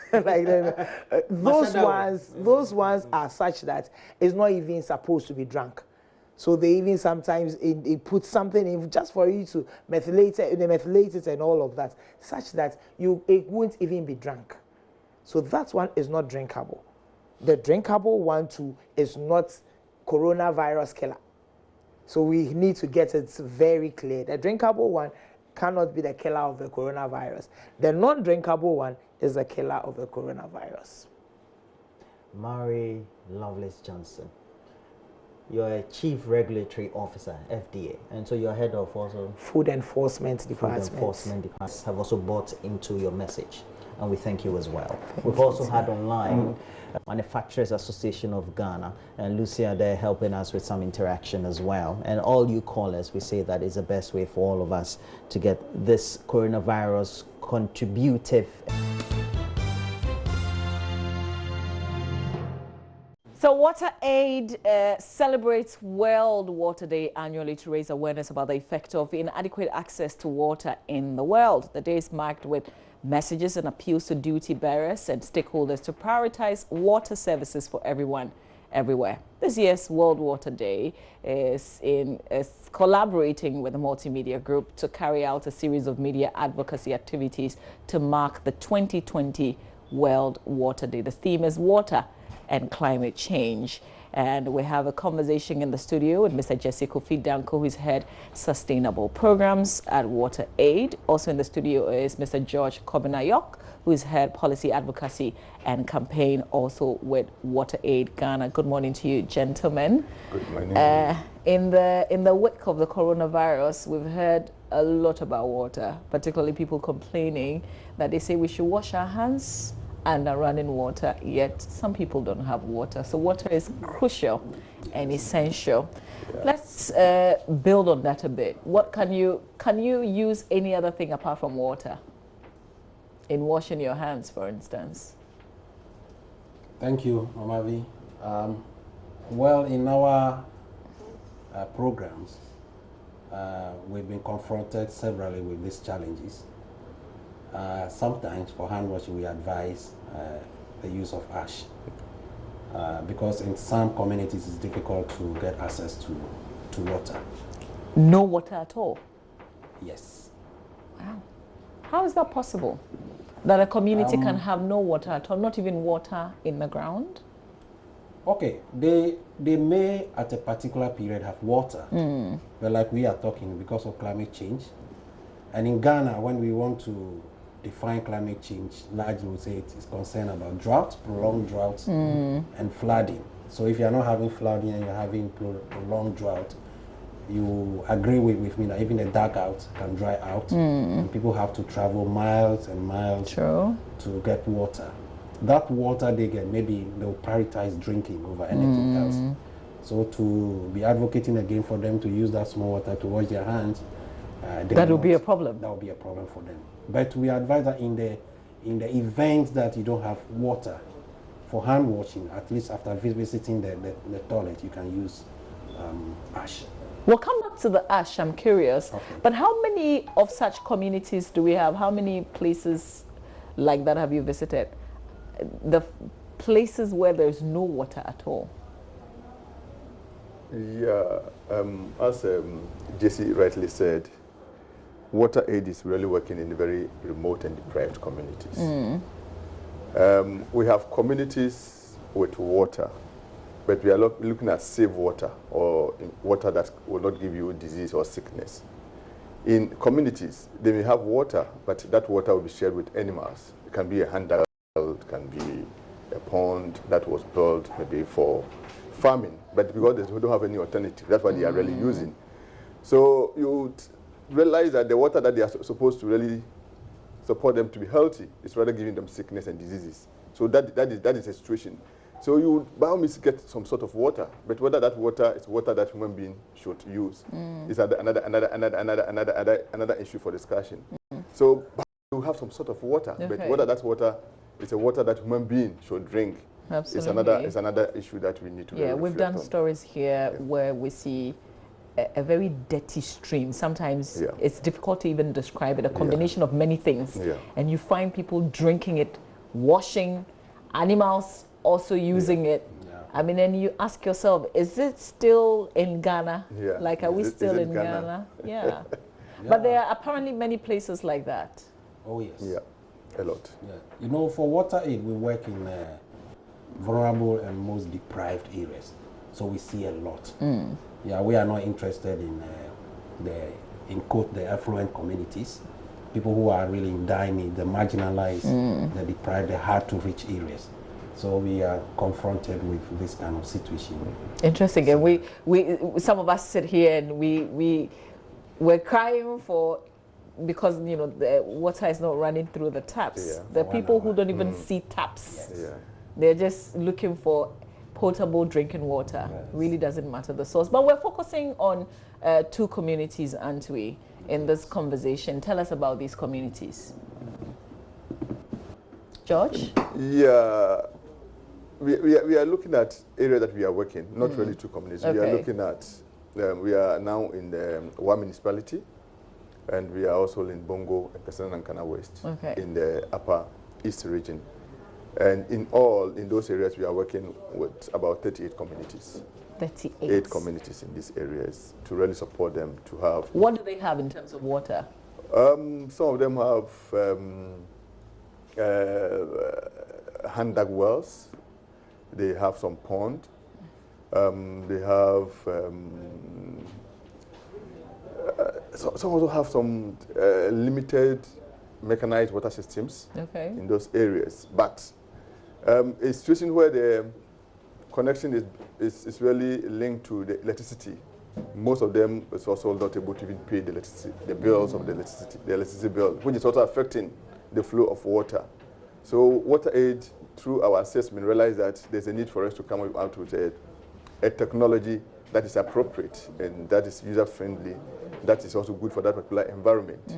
those ones are such that it's not even supposed to be drunk. So they even sometimes it put something in just for you to methylate it and all of that, such that it won't even be drunk. So that one is not drinkable. The drinkable one too is not coronavirus killer. So we need to get it very clear. The drinkable one cannot be the killer of the coronavirus. The non-drinkable one is the killer of the coronavirus. Mary Lovelace Johnson, you're a Chief Regulatory Officer, FDA, and so you're head of also Food Enforcement Department. Food Enforcement Department have also bought into your message, and we thank you as well. We've also had online Manufacturers Association of Ghana, and Lucia there helping us with some interaction as well. And all you callers, we say that is the best way for all of us to get this coronavirus contributive. So WaterAid celebrates World Water Day annually to raise awareness about the effect of inadequate access to water in the world. The day is marked with messages and appeals to duty bearers and stakeholders to prioritize water services for everyone, everywhere. This year's World Water Day is collaborating with the Multimedia Group to carry out a series of media advocacy activities to mark the 2020 World Water Day. The theme is water and climate change. And we have a conversation in the studio with Mr. Jesse Kofi Danko, who is head sustainable programs at WaterAid. Also in the studio is Mr. George Kobinayok, who is head policy advocacy and campaign, also with WaterAid Ghana. Good morning to you, gentlemen. Good morning. In the wake of the coronavirus, we've heard a lot about water, particularly people complaining that they say we should wash our hands and are running water, yet some people don't have water. So water is crucial and essential. Yeah. Let's build on that a bit. What can you use any other thing apart from water in washing your hands, for instance? Thank you, Mama V. Well, in our programs, we've been confronted severally with these challenges. Sometimes for hand washing we advise the use of ash because in some communities it's difficult to get access to water. No water at all? Yes. Wow. How is that possible? That a community can have no water at all, not even water in the ground? Okay, they may at a particular period have water, but like we are talking because of climate change. And in Ghana, when we want to define climate change, largely we say it is concerned about drought, prolonged droughts, and flooding. So if you're not having flooding and you're having prolonged drought, you agree with me that even the dugout can dry out, and people have to travel miles and miles to get water. That water they get, maybe they'll prioritize drinking over anything else. So to be advocating again for them to use that small water to wash their hands, that will be a problem. That will be a problem for them. But we advise that in the event that you don't have water for hand washing, at least after visiting the toilet, you can use ash. We'll come back to the ash, I'm curious. Okay. But how many of such communities do we have? How many places like that have you visited? The places where there's no water at all? Yeah, as Jesse rightly said, Water Aid is really working in very remote and deprived communities. We have communities with water, but we are looking at safe water, or water that will not give you disease or sickness. In communities, they may have water, but that water will be shared with animals. It can be a handheld, it can be a pond that was built maybe for farming, but because they don't have any alternative, that's what they are really using. So you realize that the water that they are supposed to really support them to be healthy is rather giving them sickness and diseases. So that is a situation. So you would by all means get some sort of water, but whether that water is water that human beings should use is another issue for discussion. So you have some sort of water, but whether that water is a water that human beings should drink is another issue that we need to really we've done on. Stories here where we see a very dirty stream. Sometimes it's difficult to even describe it, a combination of many things. And you find people drinking it, washing, animals also using it. I mean, and you ask yourself, is it still in Ghana? Like, are we still in Ghana? But there are apparently many places like that. Oh, yes. Yeah, a lot. You know, for Water Aid, we work in vulnerable and most deprived areas. So we see a lot. Yeah, we are not interested in the affluent communities, people who are really in dire need, the marginalized, the deprived, the hard to reach areas. So we are confronted with this kind of situation. Interesting. And we some of us sit here and we're crying for, because you know the water is not running through the taps. The people who don't even see taps, they're just looking for potable drinking water. Really doesn't matter the source. But we're focusing on 2 communities, aren't we, in this conversation? Tell us about these communities. George? Yeah, we are looking at areas that we are working, not really 2 communities. We are looking at, we are now in the one municipality, and we are also in Bongo and Kasana West, in the upper east region. And in all, in those areas, we are working with about 38 communities. 8 communities in these areas to really support them to have. What do they have in terms of water? Some of them have hand dug wells. They have some pond. They have some also have some limited mechanized water systems in those areas. But a situation where the connection is really linked to the electricity. Most of them is also not able to even pay the electricity, the bills of the electricity bill, which is also affecting the flow of water. So Water Aid, through our assessment, realized that there's a need for us to come out with a technology that is appropriate and that is user-friendly, that is also good for that particular environment,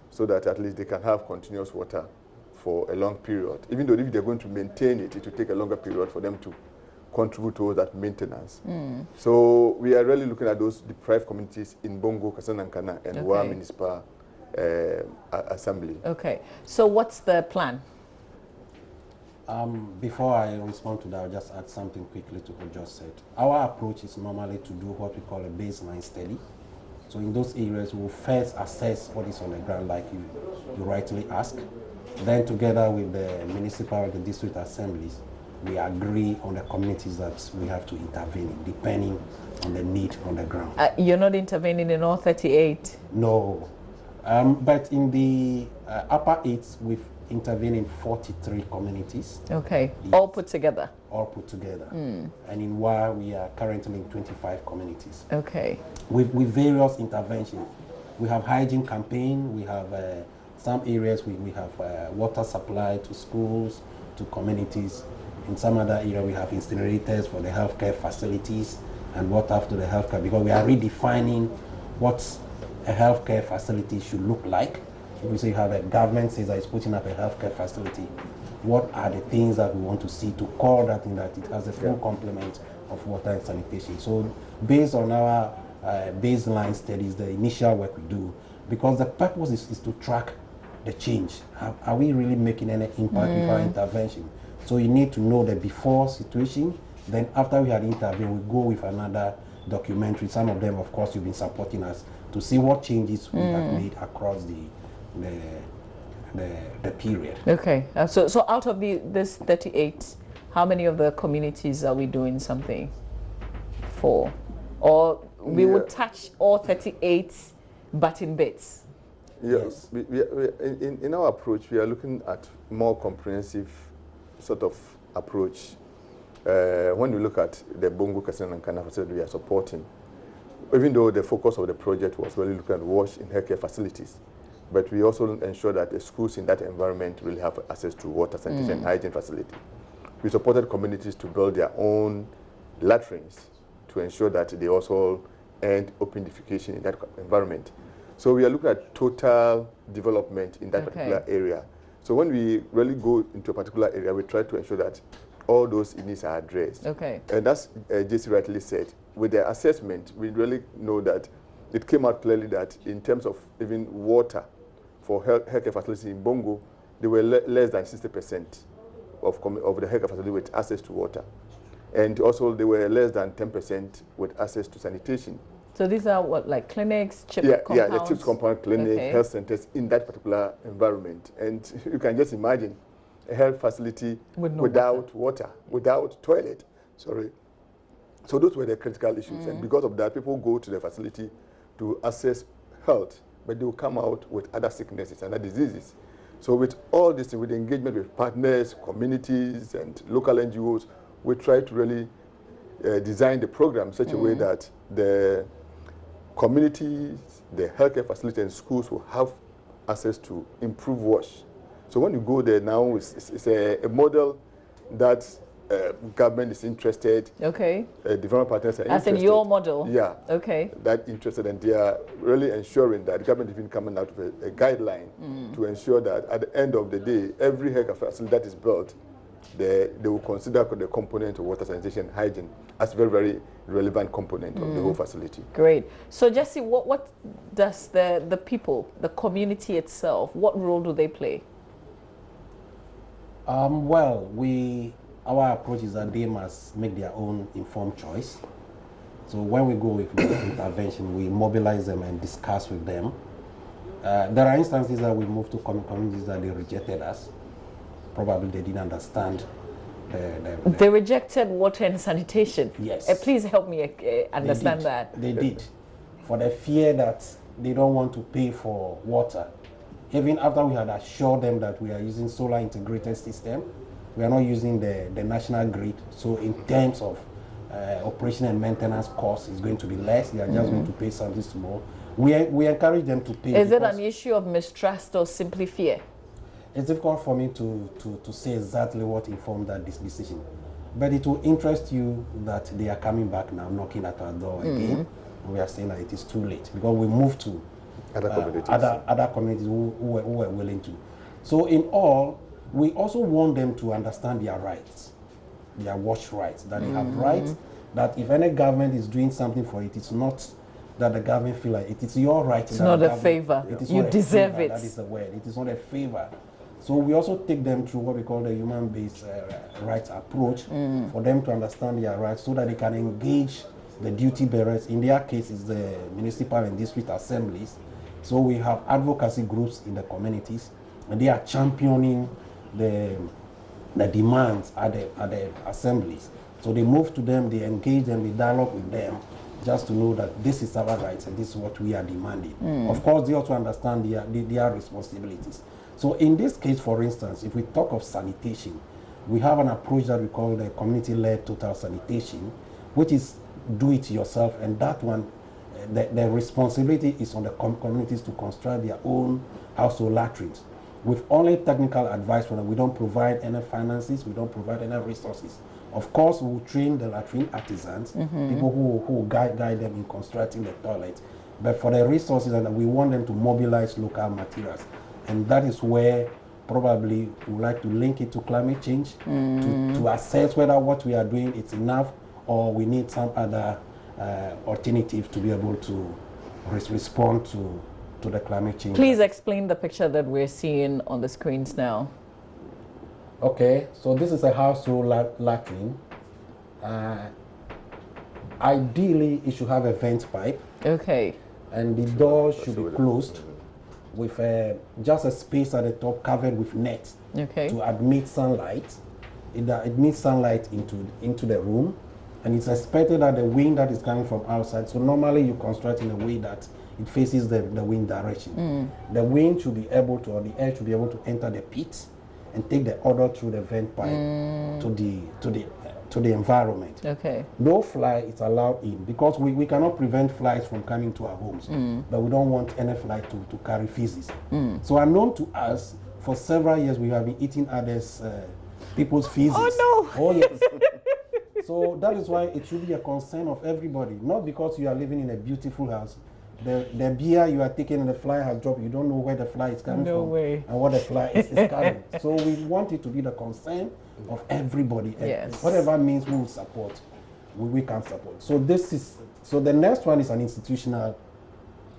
so that at least they can have continuous water for a long period. Even though if they're going to maintain it, it will take a longer period for them to contribute towards that maintenance. So we are really looking at those deprived communities in Bongo, Kasanankana, and Wa Municipal Assembly. So what's the plan? Before I respond to that, I'll just add something quickly to what just said. Our approach is normally to do what we call a baseline study. So in those areas, we'll first assess what is on the ground, like you rightly ask. Then together with the municipal or the district assemblies, we agree on the communities that we have to intervene in, depending on the need on the ground. You're not intervening in all 38? No. But in the upper 8s, we've intervened in 43 communities. All put together? All put together. And in WA, we are currently in 25 communities. With various interventions. We have hygiene campaign, we have some areas we have water supply to schools, to communities. In some other areas, we have incinerators for the healthcare facilities and water after the healthcare, because we are redefining what a healthcare facility should look like. If we say you have a government says that it's putting up a healthcare facility, what are the things that we want to see to call that in that it has a full complement of water and sanitation? So based on our baseline studies, the initial work we do, because the purpose is to track the change. Are we really making any impact with our intervention? So you need to know the before situation, then after we had intervened, we go with another documentaries. Some of them, of course, you've been supporting us to see what changes we have made across the period. Okay, so out of this 38, how many of the communities are we doing something for? Or we would touch all 38 but in bits? Yes, in our approach, we are looking at more comprehensive sort of approach. When we look at the Bongo, Kasina and Kana facility we are supporting, even though the focus of the project was really looking at wash in healthcare facilities, but we also ensure that the schools in that environment will have access to water, sanitation, and hygiene facility. We supported communities to build their own latrines to ensure that they also end open defecation in that environment. So we are looking at total development in that particular area. So when we really go into a particular area, we try to ensure that all those needs are addressed. Okay. And as JC rightly said, with the assessment, we really know that it came out clearly that in terms of even water for healthcare facilities in Bongo, they were less than 60% of the healthcare facility with access to water. And also they were less than 10% with access to sanitation. So these are what, like clinics, CHIP compounds? Yeah, the CHIP compound clinic, health centers in that particular environment. And you can just imagine a health facility without water, without toilet. Sorry. So those were the critical issues. And because of that, people go to the facility to assess health, but they will come out with other sicknesses and other diseases. So with all this, with the engagement with partners, communities, and local NGOs, we try to really design the program in such a way that the communities, the healthcare facilities, and schools will have access to improved wash. So when you go there now, it's a model that government is interested. Okay. Development partners are interested. As in your model? Yeah. Okay. That interested, and they are really ensuring that the government is even coming out with a guideline to ensure that at the end of the day, every healthcare facility that is built, they will consider the component of water, sanitation, hygiene as a very, very relevant component of the whole facility. Great. So Jesse, what does the people, the community itself, what role do they play? Well, our approach is that they must make their own informed choice. So when we go with the intervention, we mobilize them and discuss with them. There are instances that we move to communities that they rejected us. Probably they didn't understand. They rejected water and sanitation? Yes. Please help me understand that. They did. For the fear that they don't want to pay for water. Even after we had assured them that we are using solar integrated system, we are not using the national grid. So in terms of operation and maintenance costs, it's going to be less. They are just going to pay something small. We encourage them to pay. Is it an issue of mistrust or simply fear? It's difficult for me to say exactly what informed that decision. But it will interest you that they are coming back now, knocking at our door again. We are saying that it is too late because we moved to other communities who were willing to. So in all, we also want them to understand their rights, their wash rights, that they have rights, that if any government is doing something for it, it's not that the government feel like it is your right. It's not a favor. You deserve it. That is the word. It is not a favor. So we also take them through what we call the human-based rights approach for them to understand their rights so that they can engage the duty bearers. In their case, it's the municipal and district assemblies. So we have advocacy groups in the communities, and they are championing the demands at the assemblies. So they move to them, they engage them, they dialogue with them, just to know that this is our rights and this is what we are demanding. Of course, they also understand their responsibilities. So in this case, for instance, if we talk of sanitation, we have an approach that we call the community-led total sanitation, which is do it yourself, and that one, the responsibility is on the communities to construct their own household latrines. With only technical advice from them, we don't provide any finances, we don't provide any resources. Of course, we will train the latrine artisans, people who guide them in constructing the toilet. But for the resources, we want them to mobilize local materials. And that is where probably we would like to link it to climate change, to assess whether what we are doing is enough or we need some other alternative to be able to respond to the climate change. Please explain the picture that we're seeing on the screens now. Okay, so this is a household latrine. Ideally, it should have a vent pipe. Okay. And the door should be closed with just a space at the top covered with net to admit sunlight. It admits sunlight into the room, and it's expected that the wind that is coming from outside. So normally you construct in a way that it faces the wind direction. The wind should be able to, or the air should be able to enter the pit and take the odor through the vent pipe to the environment. Okay. No fly is allowed in because we cannot prevent flies from coming to our homes, but we don't want any fly to carry feces. So unknown to us, for several years we have been eating others people's feces. Oh no! Oh yes. So that is why it should be a concern of everybody, not because you are living in a beautiful house. The beer you are taking and the fly has dropped, you don't know where the fly is coming from and what the fly is carrying. So we want it to be the concern of everybody. Yes. Whatever means we will support, we can support. So the next one is an institutional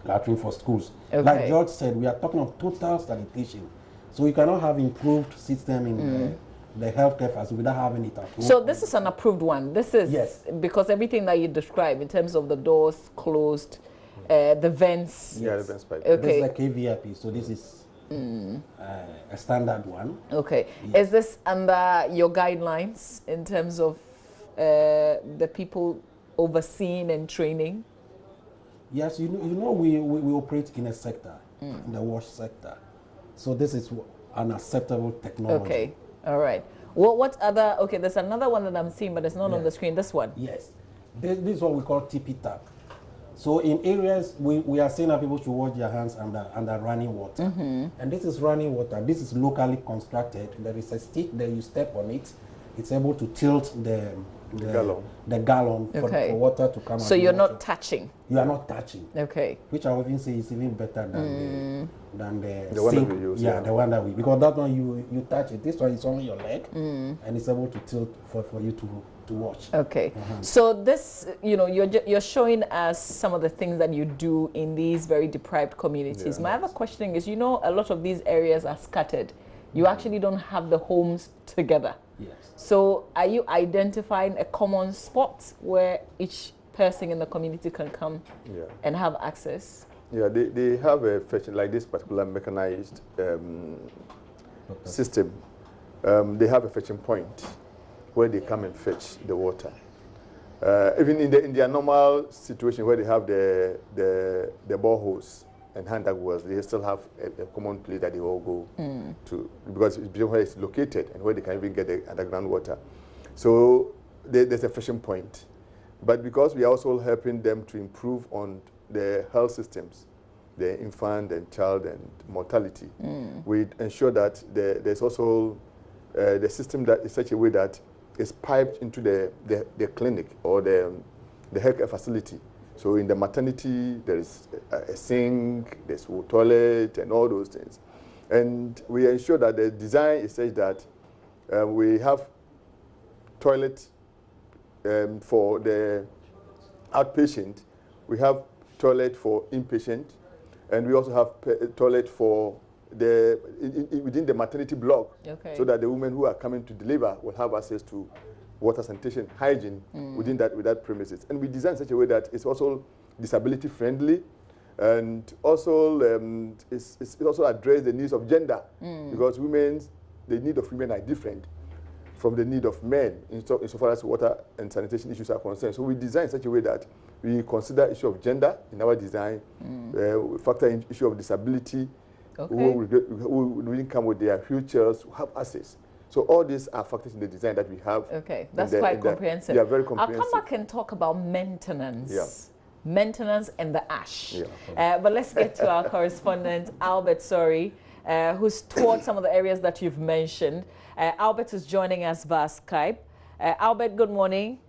latrine for schools. Okay. Like George said, we are talking of total sanitation. So you cannot have improved system in the healthcare facility without having it at home. So this is an approved one. This is because everything that you describe in terms of the doors closed, the vents. Yeah, the vents pipe. Okay. This is a KVIP, so this is a standard one. Okay. Yes. Is this under your guidelines in terms of the people overseeing and training? Yes, you know we operate in a sector, in the wash sector. So this is an acceptable technology. Okay. All right. What other? Okay, there's another one that I'm seeing, but it's not on the screen. This one. Yes. This is what we call TP tap. So in areas we are saying that people should wash their hands under running water, and this is running water. This is locally constructed. There is a stick that you step on it. It's able to tilt the gallon for water to come out. So you're not touching. You are not touching. Okay. Which I would even say is even better than the one sink. that we use. Yeah, the one that we, because that one you touch it. This one is only your leg, and it's able to tilt for you to watch. Okay. So this, you're showing us some of the things that you do in these very deprived communities. My other question is, a lot of these areas are scattered. You actually don't have the homes together. Yes. So are you identifying a common spot where each person in the community can come and have access? Yeah, they have a fetching, like this particular mechanized system. They have a fetching point where they come and fetch the water. Even in their normal situation where they have the boreholes and hand dug wells, they still have a common place that they all go to, because it's where it's located and where they can even get the underground water. So there's a fetching point. But because we are also helping them to improve on the health systems, the infant and child and mortality, we ensure that there's also the system that is such a way that is piped into the clinic or the healthcare facility. So in the maternity, there is a sink, there's a toilet, and all those things. And we ensure that the design is such that we have toilet for the outpatient, we have toilet for inpatient, and we also have toilet for within the maternity block, so that the women who are coming to deliver will have access to water, sanitation, hygiene within that premises. And we design such a way that it's also disability friendly, and also it also address the needs of gender, because the need of women are different from the need of men insofar as water and sanitation issues are concerned. So we design such a way that we consider issue of gender in our design, factor in issue of disability, who will come with their wheelchairs, who have access. So all these are factors in the design that we have. Okay, that's quite comprehensive. Yeah, very comprehensive. I'll come back and talk about maintenance. Yeah. Maintenance and the ash. Yeah. But let's get to our correspondent, Albert Sori, who's toured some of the areas that you've mentioned. Albert is joining us via Skype. Albert, good morning.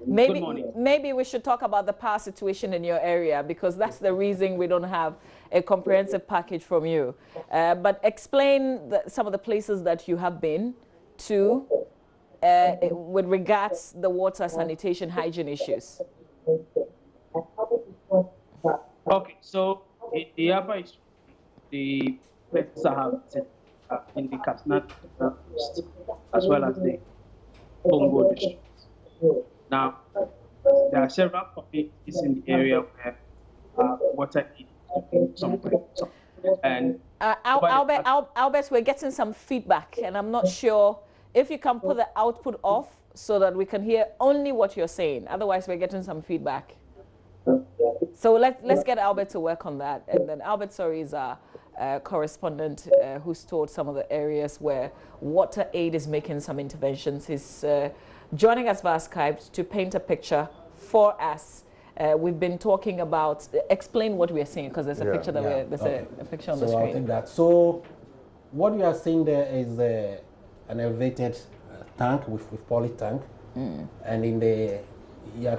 Good morning. Maybe we should talk about the power situation in your area, because that's the reason we don't have a comprehensive package from you. But explain some of the places that you have been to with regards the water, sanitation, hygiene issues. Okay, so the upper is the places I have visited in the Katsina as well as the Congo district. Now, there are several communities in the area where water is somewhere. And Albert, we're getting some feedback, and I'm not sure if you can put the output off so that we can hear only what you're saying. Otherwise, we're getting some feedback. So let's get Albert to work on that. And then Albert, sorry, is our correspondent who's toured some of the areas where Water Aid is making some interventions. He's joining us via Skype to paint a picture for us. We've been talking about, explain what we are seeing, because there's a picture that there's a picture on the screen. I'll take that. So what you are seeing there is an elevated tank with poly tank, and in the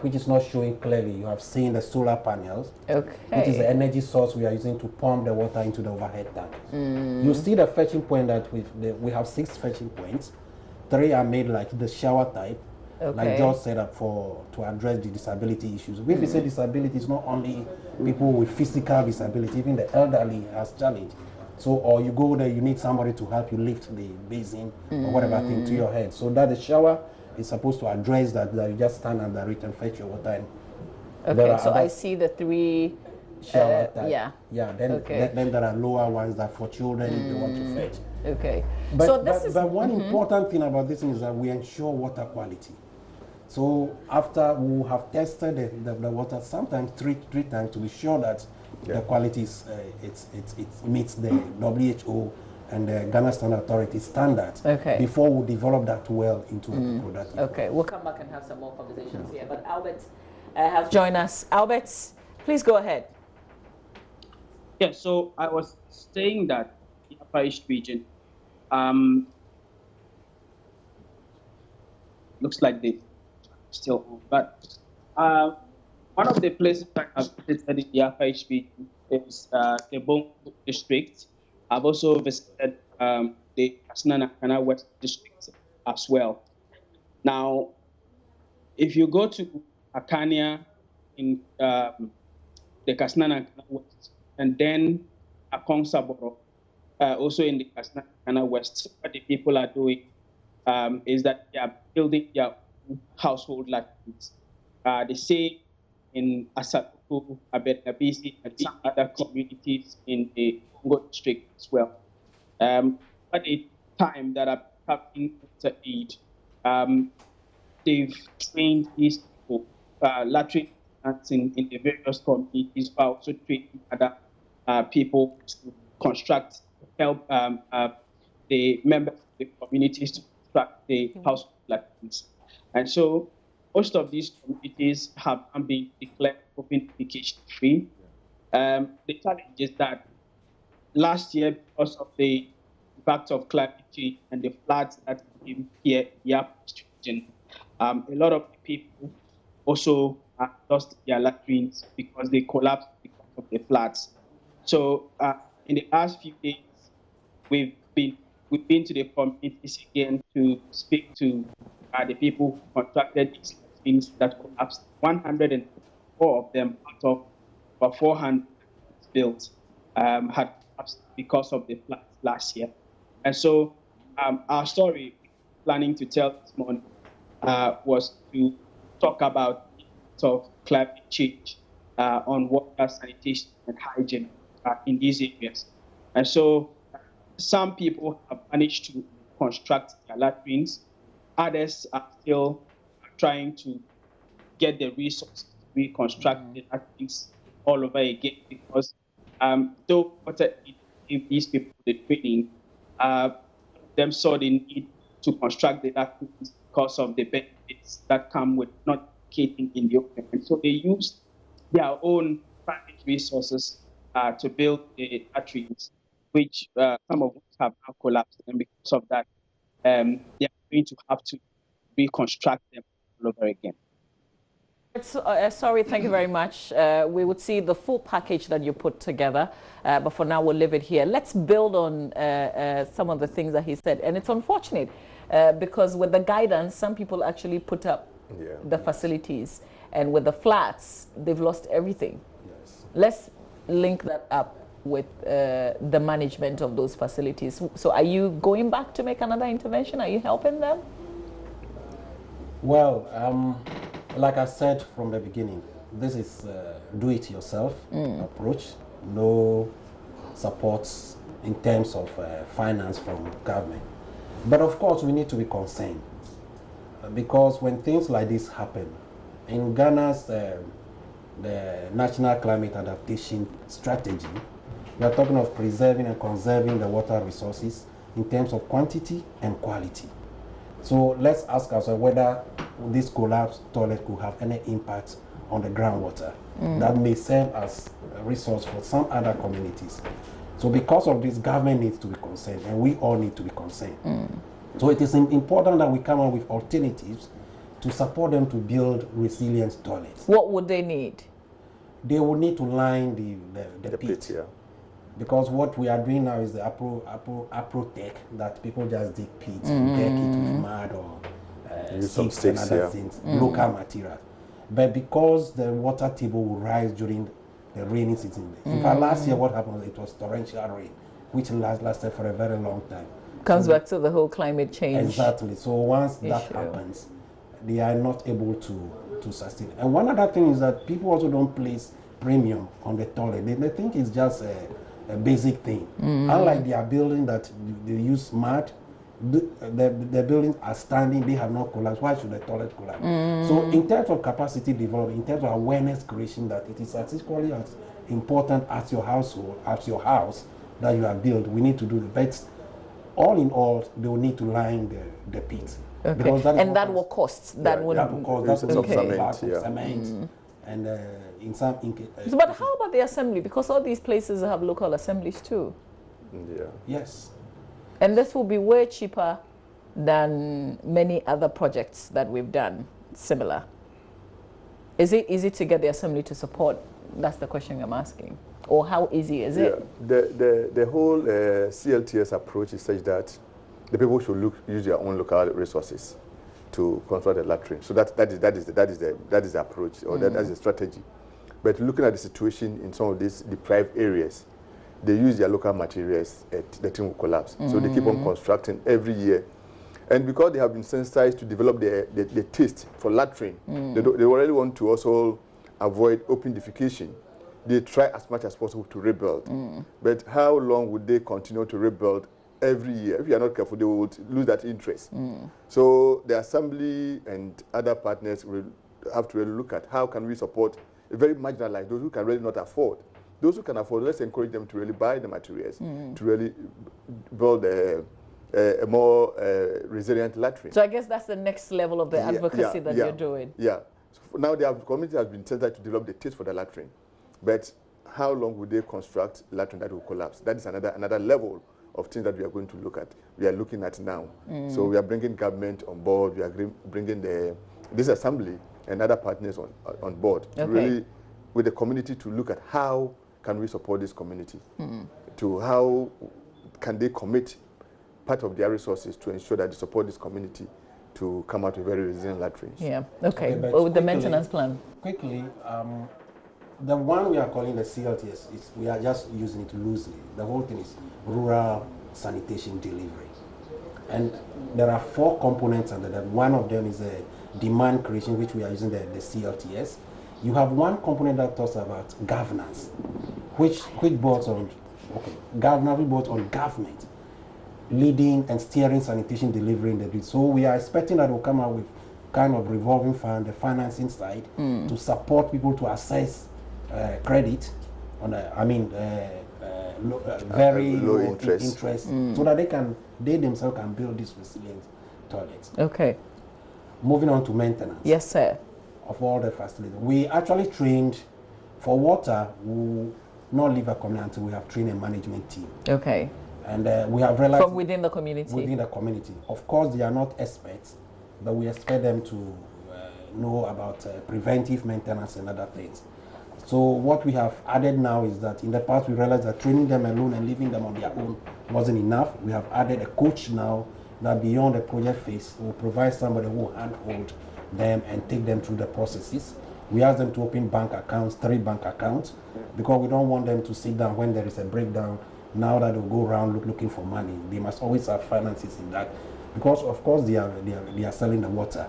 which is not showing clearly, you have seen the solar panels, which is the energy source we are using to pump the water into the overhead tank. You see the fetching point that we have 6 fetching points. 3 are made like the shower type, like George said, to address the disability issues. When we say disability, it's not only people with physical disability, even the elderly has challenge. So, or you go there, you need somebody to help you lift the basin or whatever thing to your head. So that the shower is supposed to address that you just stand under it and fetch your water. Okay, so I see the 3 shower type. Then there are lower ones that for children if they want to fetch. Okay. But one important thing about this is that we ensure water quality. So after we have tested the water, sometimes three times to be sure that the quality is it meets the WHO and the Ghana Standard Authority standards before we develop that well into a product. Okay, we'll come back and have some more conversations here. But Albert has joined us. Albert, please go ahead. Yeah, so I was saying that in the Upper East region, looks like they still on, but one of the places that I've visited in the Upper East region is the Bongo district. I've also visited the Kasnana West district as well. Now, if you go to Akania in the Kasnana West, and then Akong Saboro, also in the Kasnana West, what the people are doing is that they are building their household latrines. The same in Asatuku, Abednabisi, and some other communities in the Bongo district as well. At the time that I've having Water Aid, they've trained these people, latrine in the various communities, but also training other people to construct, help the members of the communities to construct the household latrines. And so most of these communities have been declared open defecation free. The challenge is that last year, because of the impact of climate change and the floods that came here in the Upper East region, a lot of people also lost their latrines because they collapsed because of the floods. So in the last few days, we've been to the communities again to speak to the people who contracted these latrines that collapsed. 104 of them out of about 400 built had collapsed because of the floods last year. And so our story, planning to tell this morning, was to talk about the impact of climate change on water, sanitation, and hygiene in these areas. And so some people have managed to construct their latrines. Others are still trying to get the resources to reconstruct the latrines all over again, because though Water Aid gave these people the training, them saw the need to construct the latrines because of the benefits that come with not locating in the open. And so they used their own private resources to build the latrines, which some of which have now collapsed. And because of that, they are going to have to reconstruct them all over again. Sorry, thank you very much. We would see the full package that you put together, but for now we'll leave it here. Let's build on some of the things that he said. And it's unfortunate because with the guidance, some people actually put up the facilities, and with the flats, they've lost everything. Yes. Let's link that up with the management of those facilities. So are you going back to make another intervention? Are you helping them? Well, Like I said from the beginning, this is do-it-yourself approach. No supports in terms of finance from government. But of course, we need to be concerned because when things like this happen, in Ghana's the National Climate Adaptation Strategy, we are talking of preserving and conserving the water resources in terms of quantity and quality. So let's ask ourselves whether this collapsed toilet could have any impact on the groundwater that may serve as a resource for some other communities. So because of this, government needs to be concerned, and we all need to be concerned. So it is important that we come up with alternatives to support them to build resilient toilets. What would they need? They will need to line the pit. Yeah. Because what we are doing now is the Aprotech, that people just dig pits and deck it with mud or sticks and other things, local material. But because the water table will rise during the rainy season. In fact, last year what happened was it was torrential rain, which lasted for a very long time. Comes back to the whole climate change. Exactly. So once that happens, they are not able to sustain. And one other thing is that people also don't place premium on the toilet. They think it's just a basic thing. Unlike their building that they use mud, the buildings are standing, they have not collapsed. Why should the toilet collapse? So in terms of capacity development, in terms of awareness creation, that it is as equally as important as your household, as your house that you have built, we need to do the best. All in all, they will need to line the pit. Okay. That will cost. That would cost. That's cement. And in some but how about the assembly? Because all these places have local assemblies too. Yeah. Yes. And this will be way cheaper than many other projects that we've done similar. Is it easy to get the assembly to support? That's the question I'm asking. Or how easy is it? The whole CLTS approach is such that the people should use their own local resources to construct the latrine. So that is the approach, or that is the strategy. But looking at the situation in some of these deprived areas, they use their local materials, the thing will collapse. So they keep on constructing every year. And because they have been sensitized to develop the taste for latrine, they already want to also avoid open defecation. They try as much as possible to rebuild. But how long would they continue to rebuild every year? If you are not careful, they will lose that interest. So the assembly and other partners will have to really look at how can we support a very marginalized, those who can really not afford. Those who can afford, let's encourage them to really buy the materials, to really build a more resilient latrine. So I guess that's the next level of the advocacy that you're doing. Yeah. So now the community has been sensitized to develop the taste for the latrine. But how long would they construct latrine that will collapse? That is another level of things that we are going to look at. We are looking at now. So we are bringing government on board. We are bringing this assembly and other partners on board to really, with the community, to look at how can we support this community, to how can they commit part of their resources to ensure that they support this community to come out with very resilient latrines. Yeah. Okay. But with the maintenance plan. Quickly. The one we are calling the CLTS, we are just using it loosely. The whole thing is rural sanitation delivery. And there are 4 components under that. One of them is a demand creation, which we are using the CLTS. You have one component that talks about governance, which boards on government leading and steering sanitation delivery in the grid. So we are expecting that we'll come out with kind of revolving fund, the financing side, to support people to access credit on very low interest so that they themselves can build these resilient toilets. Okay. Moving on to maintenance. Yes, sir. Of all the facilities. We actually trained for water. We will not leave a community until we have trained a management team. Okay. And we have realized from within the community. Within the community. Of course, they are not experts, but we expect them to know about preventive maintenance and other things. So what we have added now is that in the past we realized that training them alone and leaving them on their own wasn't enough. We have added a coach now that beyond the project phase will provide somebody who will handhold them and take them through the processes. We ask them to open bank accounts, 3 bank accounts, because we don't want them to sit down when there is a breakdown. Now that they'll go around looking for money. They must always have finances in that. because of course they are selling the water.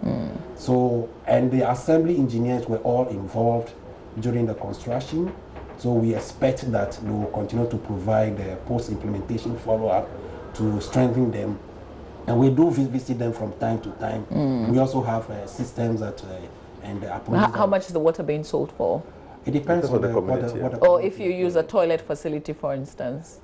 So, and the assembly engineers were all involved during the construction. So we expect that they will continue to provide the post-implementation follow-up to strengthen them. And we do visit them from time to time. We also have systems that and how much is the water being sold for? It depends on the community. Or if you use a toilet facility, for instance.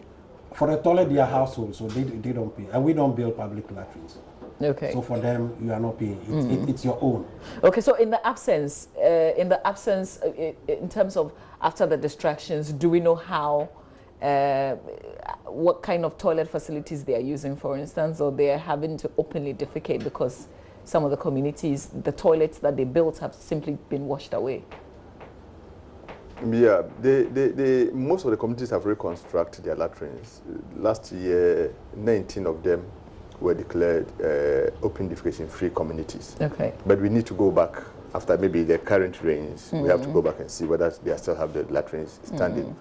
For the toilet, they are households, so they don't pay, and we don't build public latrines. Okay. So for them, you are not paying. It's your own. Okay. So in the absence, in terms of after the distractions, do we know how? What kind of toilet facilities they are using, for instance, or they are having to openly defecate because some of the communities, the toilets that they built have simply been washed away? Yeah, most of the communities have reconstructed their latrines. Last year, 19 of them were declared open defecation-free communities. Okay. But we need to go back after maybe the current rains. We have to go back and see whether they still have the latrines standing.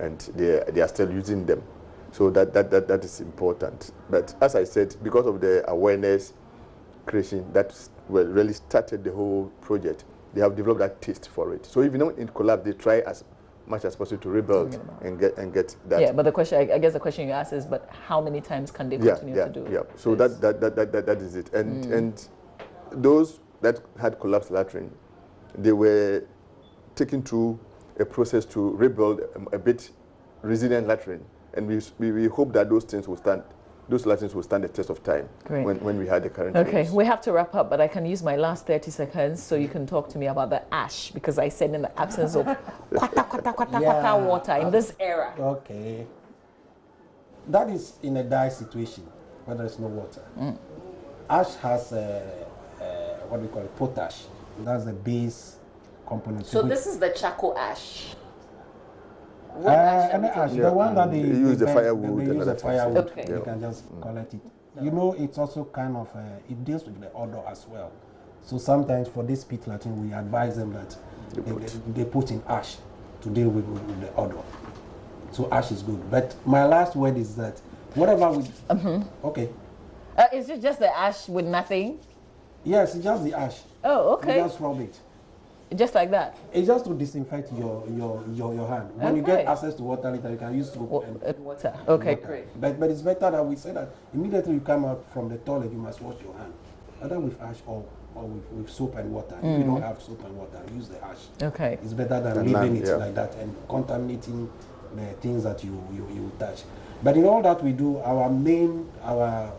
And they are still using them. So that is important. But as I said, because of the awareness creation that really started the whole project, they have developed that taste for it. So even in collapse, they try as much as possible to rebuild and get that. Yeah, but the question, I guess the question you ask is, but how many times can they continue to do it? Yeah, so that is it. And those that had collapsed latrine, they were taken through a process to rebuild a bit resilient latrine, and we hope that those things will stand. Those latrines will stand the test of time. Great. When we had the current. Okay, rains. we have to wrap up, but I can use my last 30 seconds so you can talk to me about the ash, because I said in the absence of kwata water in this era. Okay. That is in a dire situation where there is no water. Ash has what we call potash. That's the base component. So this is the charcoal ash. Ash, the one that they use the firewood. They use the firewood. Okay. You can just collect it. You know, it's also kind of it deals with the odor as well. So sometimes for this pit latrine, we advise them that they put in ash to deal with the odor. So ash is good. But my last word is that whatever we okay. Is it just the ash with nothing? Yes, it's just the ash. Oh, okay. You just rub it. Just like that? It's just to disinfect your hand. When you get access to water later, you can use soap and water. Okay, great. But it's better that we say that immediately you come out from the toilet, you must wash your hand. Either with ash or with soap and water. If you don't have soap and water, use the ash. Okay. It's better than leaving it like that and contaminating the things that you touch. But in all that we do, our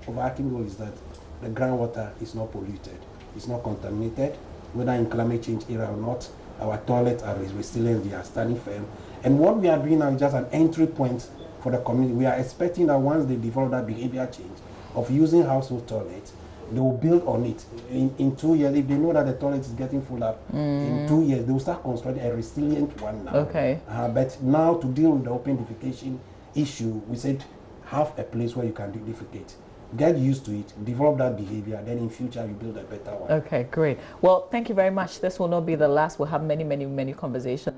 overarching goal is that the groundwater is not polluted, it's not contaminated, whether in climate change era or not. Our toilets are resilient, they are standing firm. And what we are doing now is just an entry point for the community. We are expecting that once they develop that behavior change of using household toilets, they will build on it. In 2 years, if they know that the toilet is getting full up, in 2 years, they will start constructing a resilient one now. Okay. But now to deal with the open defecation issue, we said have a place where you can defecate. Get used to it, develop that behavior, then in future you build a better one. Okay, great. Well, thank you very much. This will not be the last. We'll have many conversations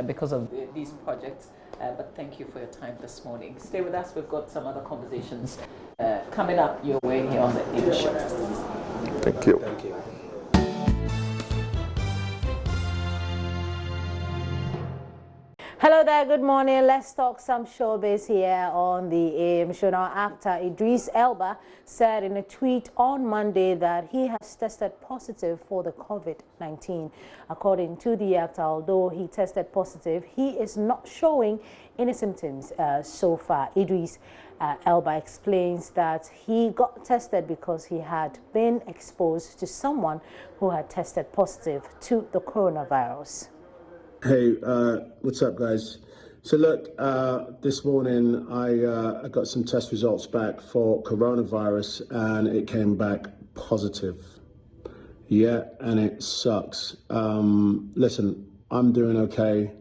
because of these projects. But thank you for your time this morning. Stay with us. We've got some other conversations coming up your way here on the Able Show. Thank you. Thank you. Hello there, good morning. Let's talk some showbiz here on the AM show. Now, actor Idris Elba said in a tweet on Monday that he has tested positive for the COVID-19. According to the actor, although he tested positive, he is not showing any symptoms so far. Idris Elba explains that he got tested because he had been exposed to someone who had tested positive to the coronavirus. Hey, what's up, guys? So look, this morning I got some test results back for coronavirus and it came back positive. Yeah, and it sucks. Listen, I'm doing okay.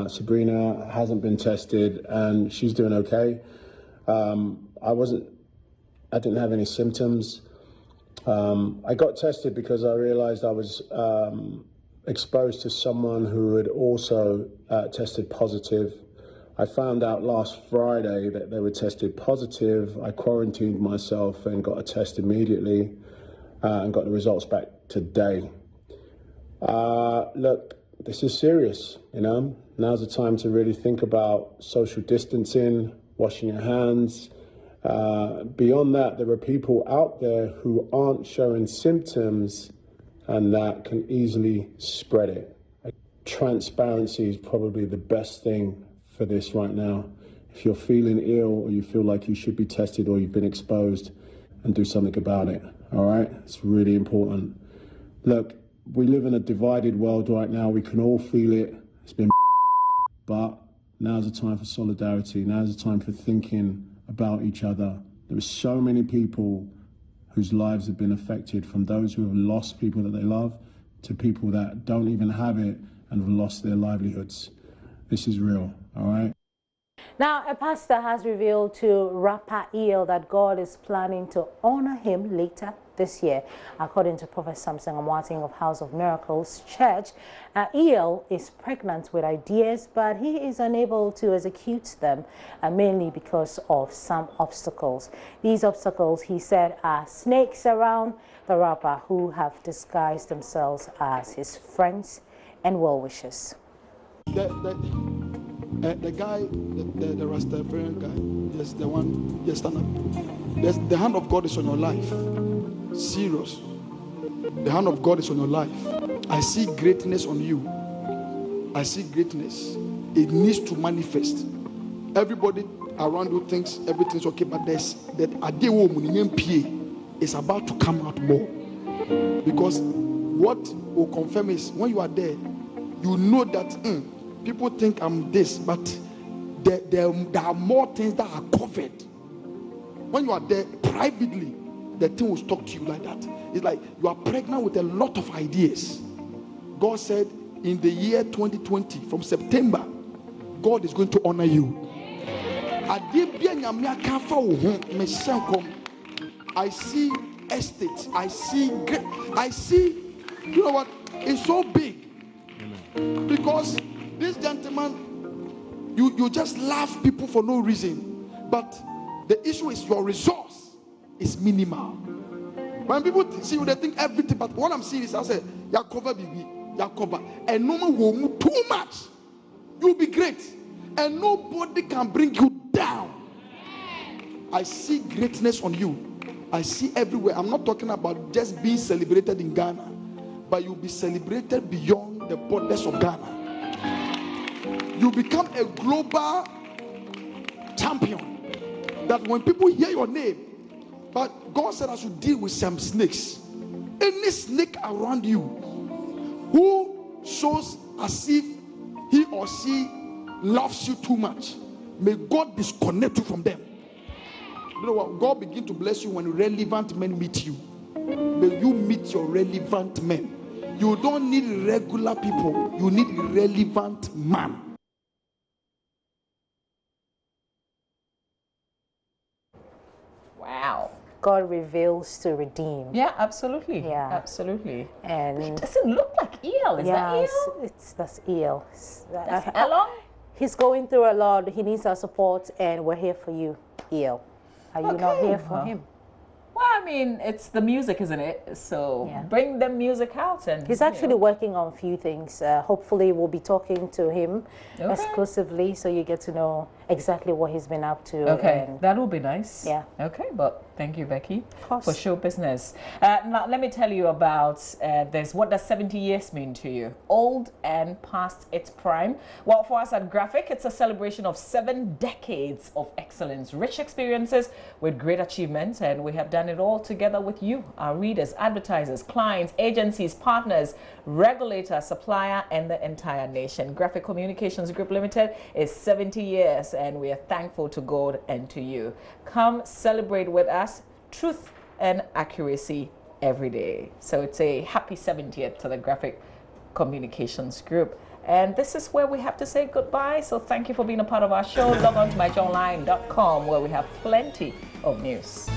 Sabrina hasn't been tested and she's doing okay. I didn't have any symptoms. I got tested because I realized I was exposed to someone who had also tested positive I found out last Friday that they were tested positive. I quarantined myself and got a test immediately and got the results back today. Look, this is serious, you know. Now's the time to really think about social distancing, washing your hands. Beyond that, there are people out there who aren't showing symptoms and that can easily spread it. Transparency is probably the best thing for this right now. If you're feeling ill or you feel like you should be tested or you've been exposed, and do something about it, all right? It's really important. Look, we live in a divided world right now. We can all feel it. It's been but now's the time for solidarity. Now's the time for thinking about each other. There are so many people whose lives have been affected, from those who have lost people that they love to people that don't even have it and have lost their livelihoods. This is real, all right? Now, a pastor has revealed to rapper EL that God is planning to honor him later this year. According to Prophet Samson Amwating of House of Miracles Church, EL is pregnant with ideas, but he is unable to execute them, mainly because of some obstacles. These obstacles, he said, are snakes around the rapper who have disguised themselves as his friends and well-wishers. The guy, the Rastafarian guy, yes, the one, yes, stand up. The hand of God is on your life. Serious. The hand of God is on your life. I see greatness on you. I see greatness. It needs to manifest. Everybody around you thinks everything's okay, but there's that Adewo is about to come out more. Because what will confirm is when you are there, you know that people think I'm this, but there are more things that are covered. When you are there privately, the thing will talk to you like that. It's like you are pregnant with a lot of ideas. God said in the year 2020, from September, God is going to honor you. I see estates. I see, you know what? It's so big. Because this gentleman, you just laugh people for no reason. But the issue is your resource is minimal. When people see you, they think everything. But what I'm seeing is, I say, you cover baby, you cover. And no one will move too much. You'll be great. And nobody can bring you down. I see greatness on you. I see everywhere. I'm not talking about just being celebrated in Ghana, but you'll be celebrated beyond the borders of Ghana. You become a global champion. That when people hear your name, but God said I should deal with some snakes. Any snake around you who shows as if he or she loves you too much, may God disconnect you from them. You know what? God begin to bless you when relevant men meet you. May you meet your relevant men. You don't need regular people. You need relevant man. Wow. God reveals to redeem. Yeah, absolutely. Yeah, absolutely. And it doesn't look like EL. Is that EL? That's EL. That's Elon? He's going through a lot. He needs our support, and we're here for you, EL. Are you not here for him? Well, I mean, it's the music, isn't it? So bring the music out. And he's actually working on a few things. Hopefully, we'll be talking to him exclusively, so you get to know exactly what he's been up to. Okay, that will be nice. Yeah. Okay, but thank you, Becky, for show business. Now, let me tell you about this. What does 70 years mean to you? Old and past its prime? Well, for us at Graphic, it's a celebration of 7 decades of excellence, rich experiences with great achievements, and we have done it all together with you, our readers, advertisers, clients, agencies, partners, regulator, supplier, and the entire nation. Graphic Communications Group Limited is 70 years, and we are thankful to God and to you. Come celebrate with us truth and accuracy every day. So it's a happy 70th to the Graphic Communications Group. And this is where we have to say goodbye. So thank you for being a part of our show. Log on to myjohnline.com where we have plenty of news.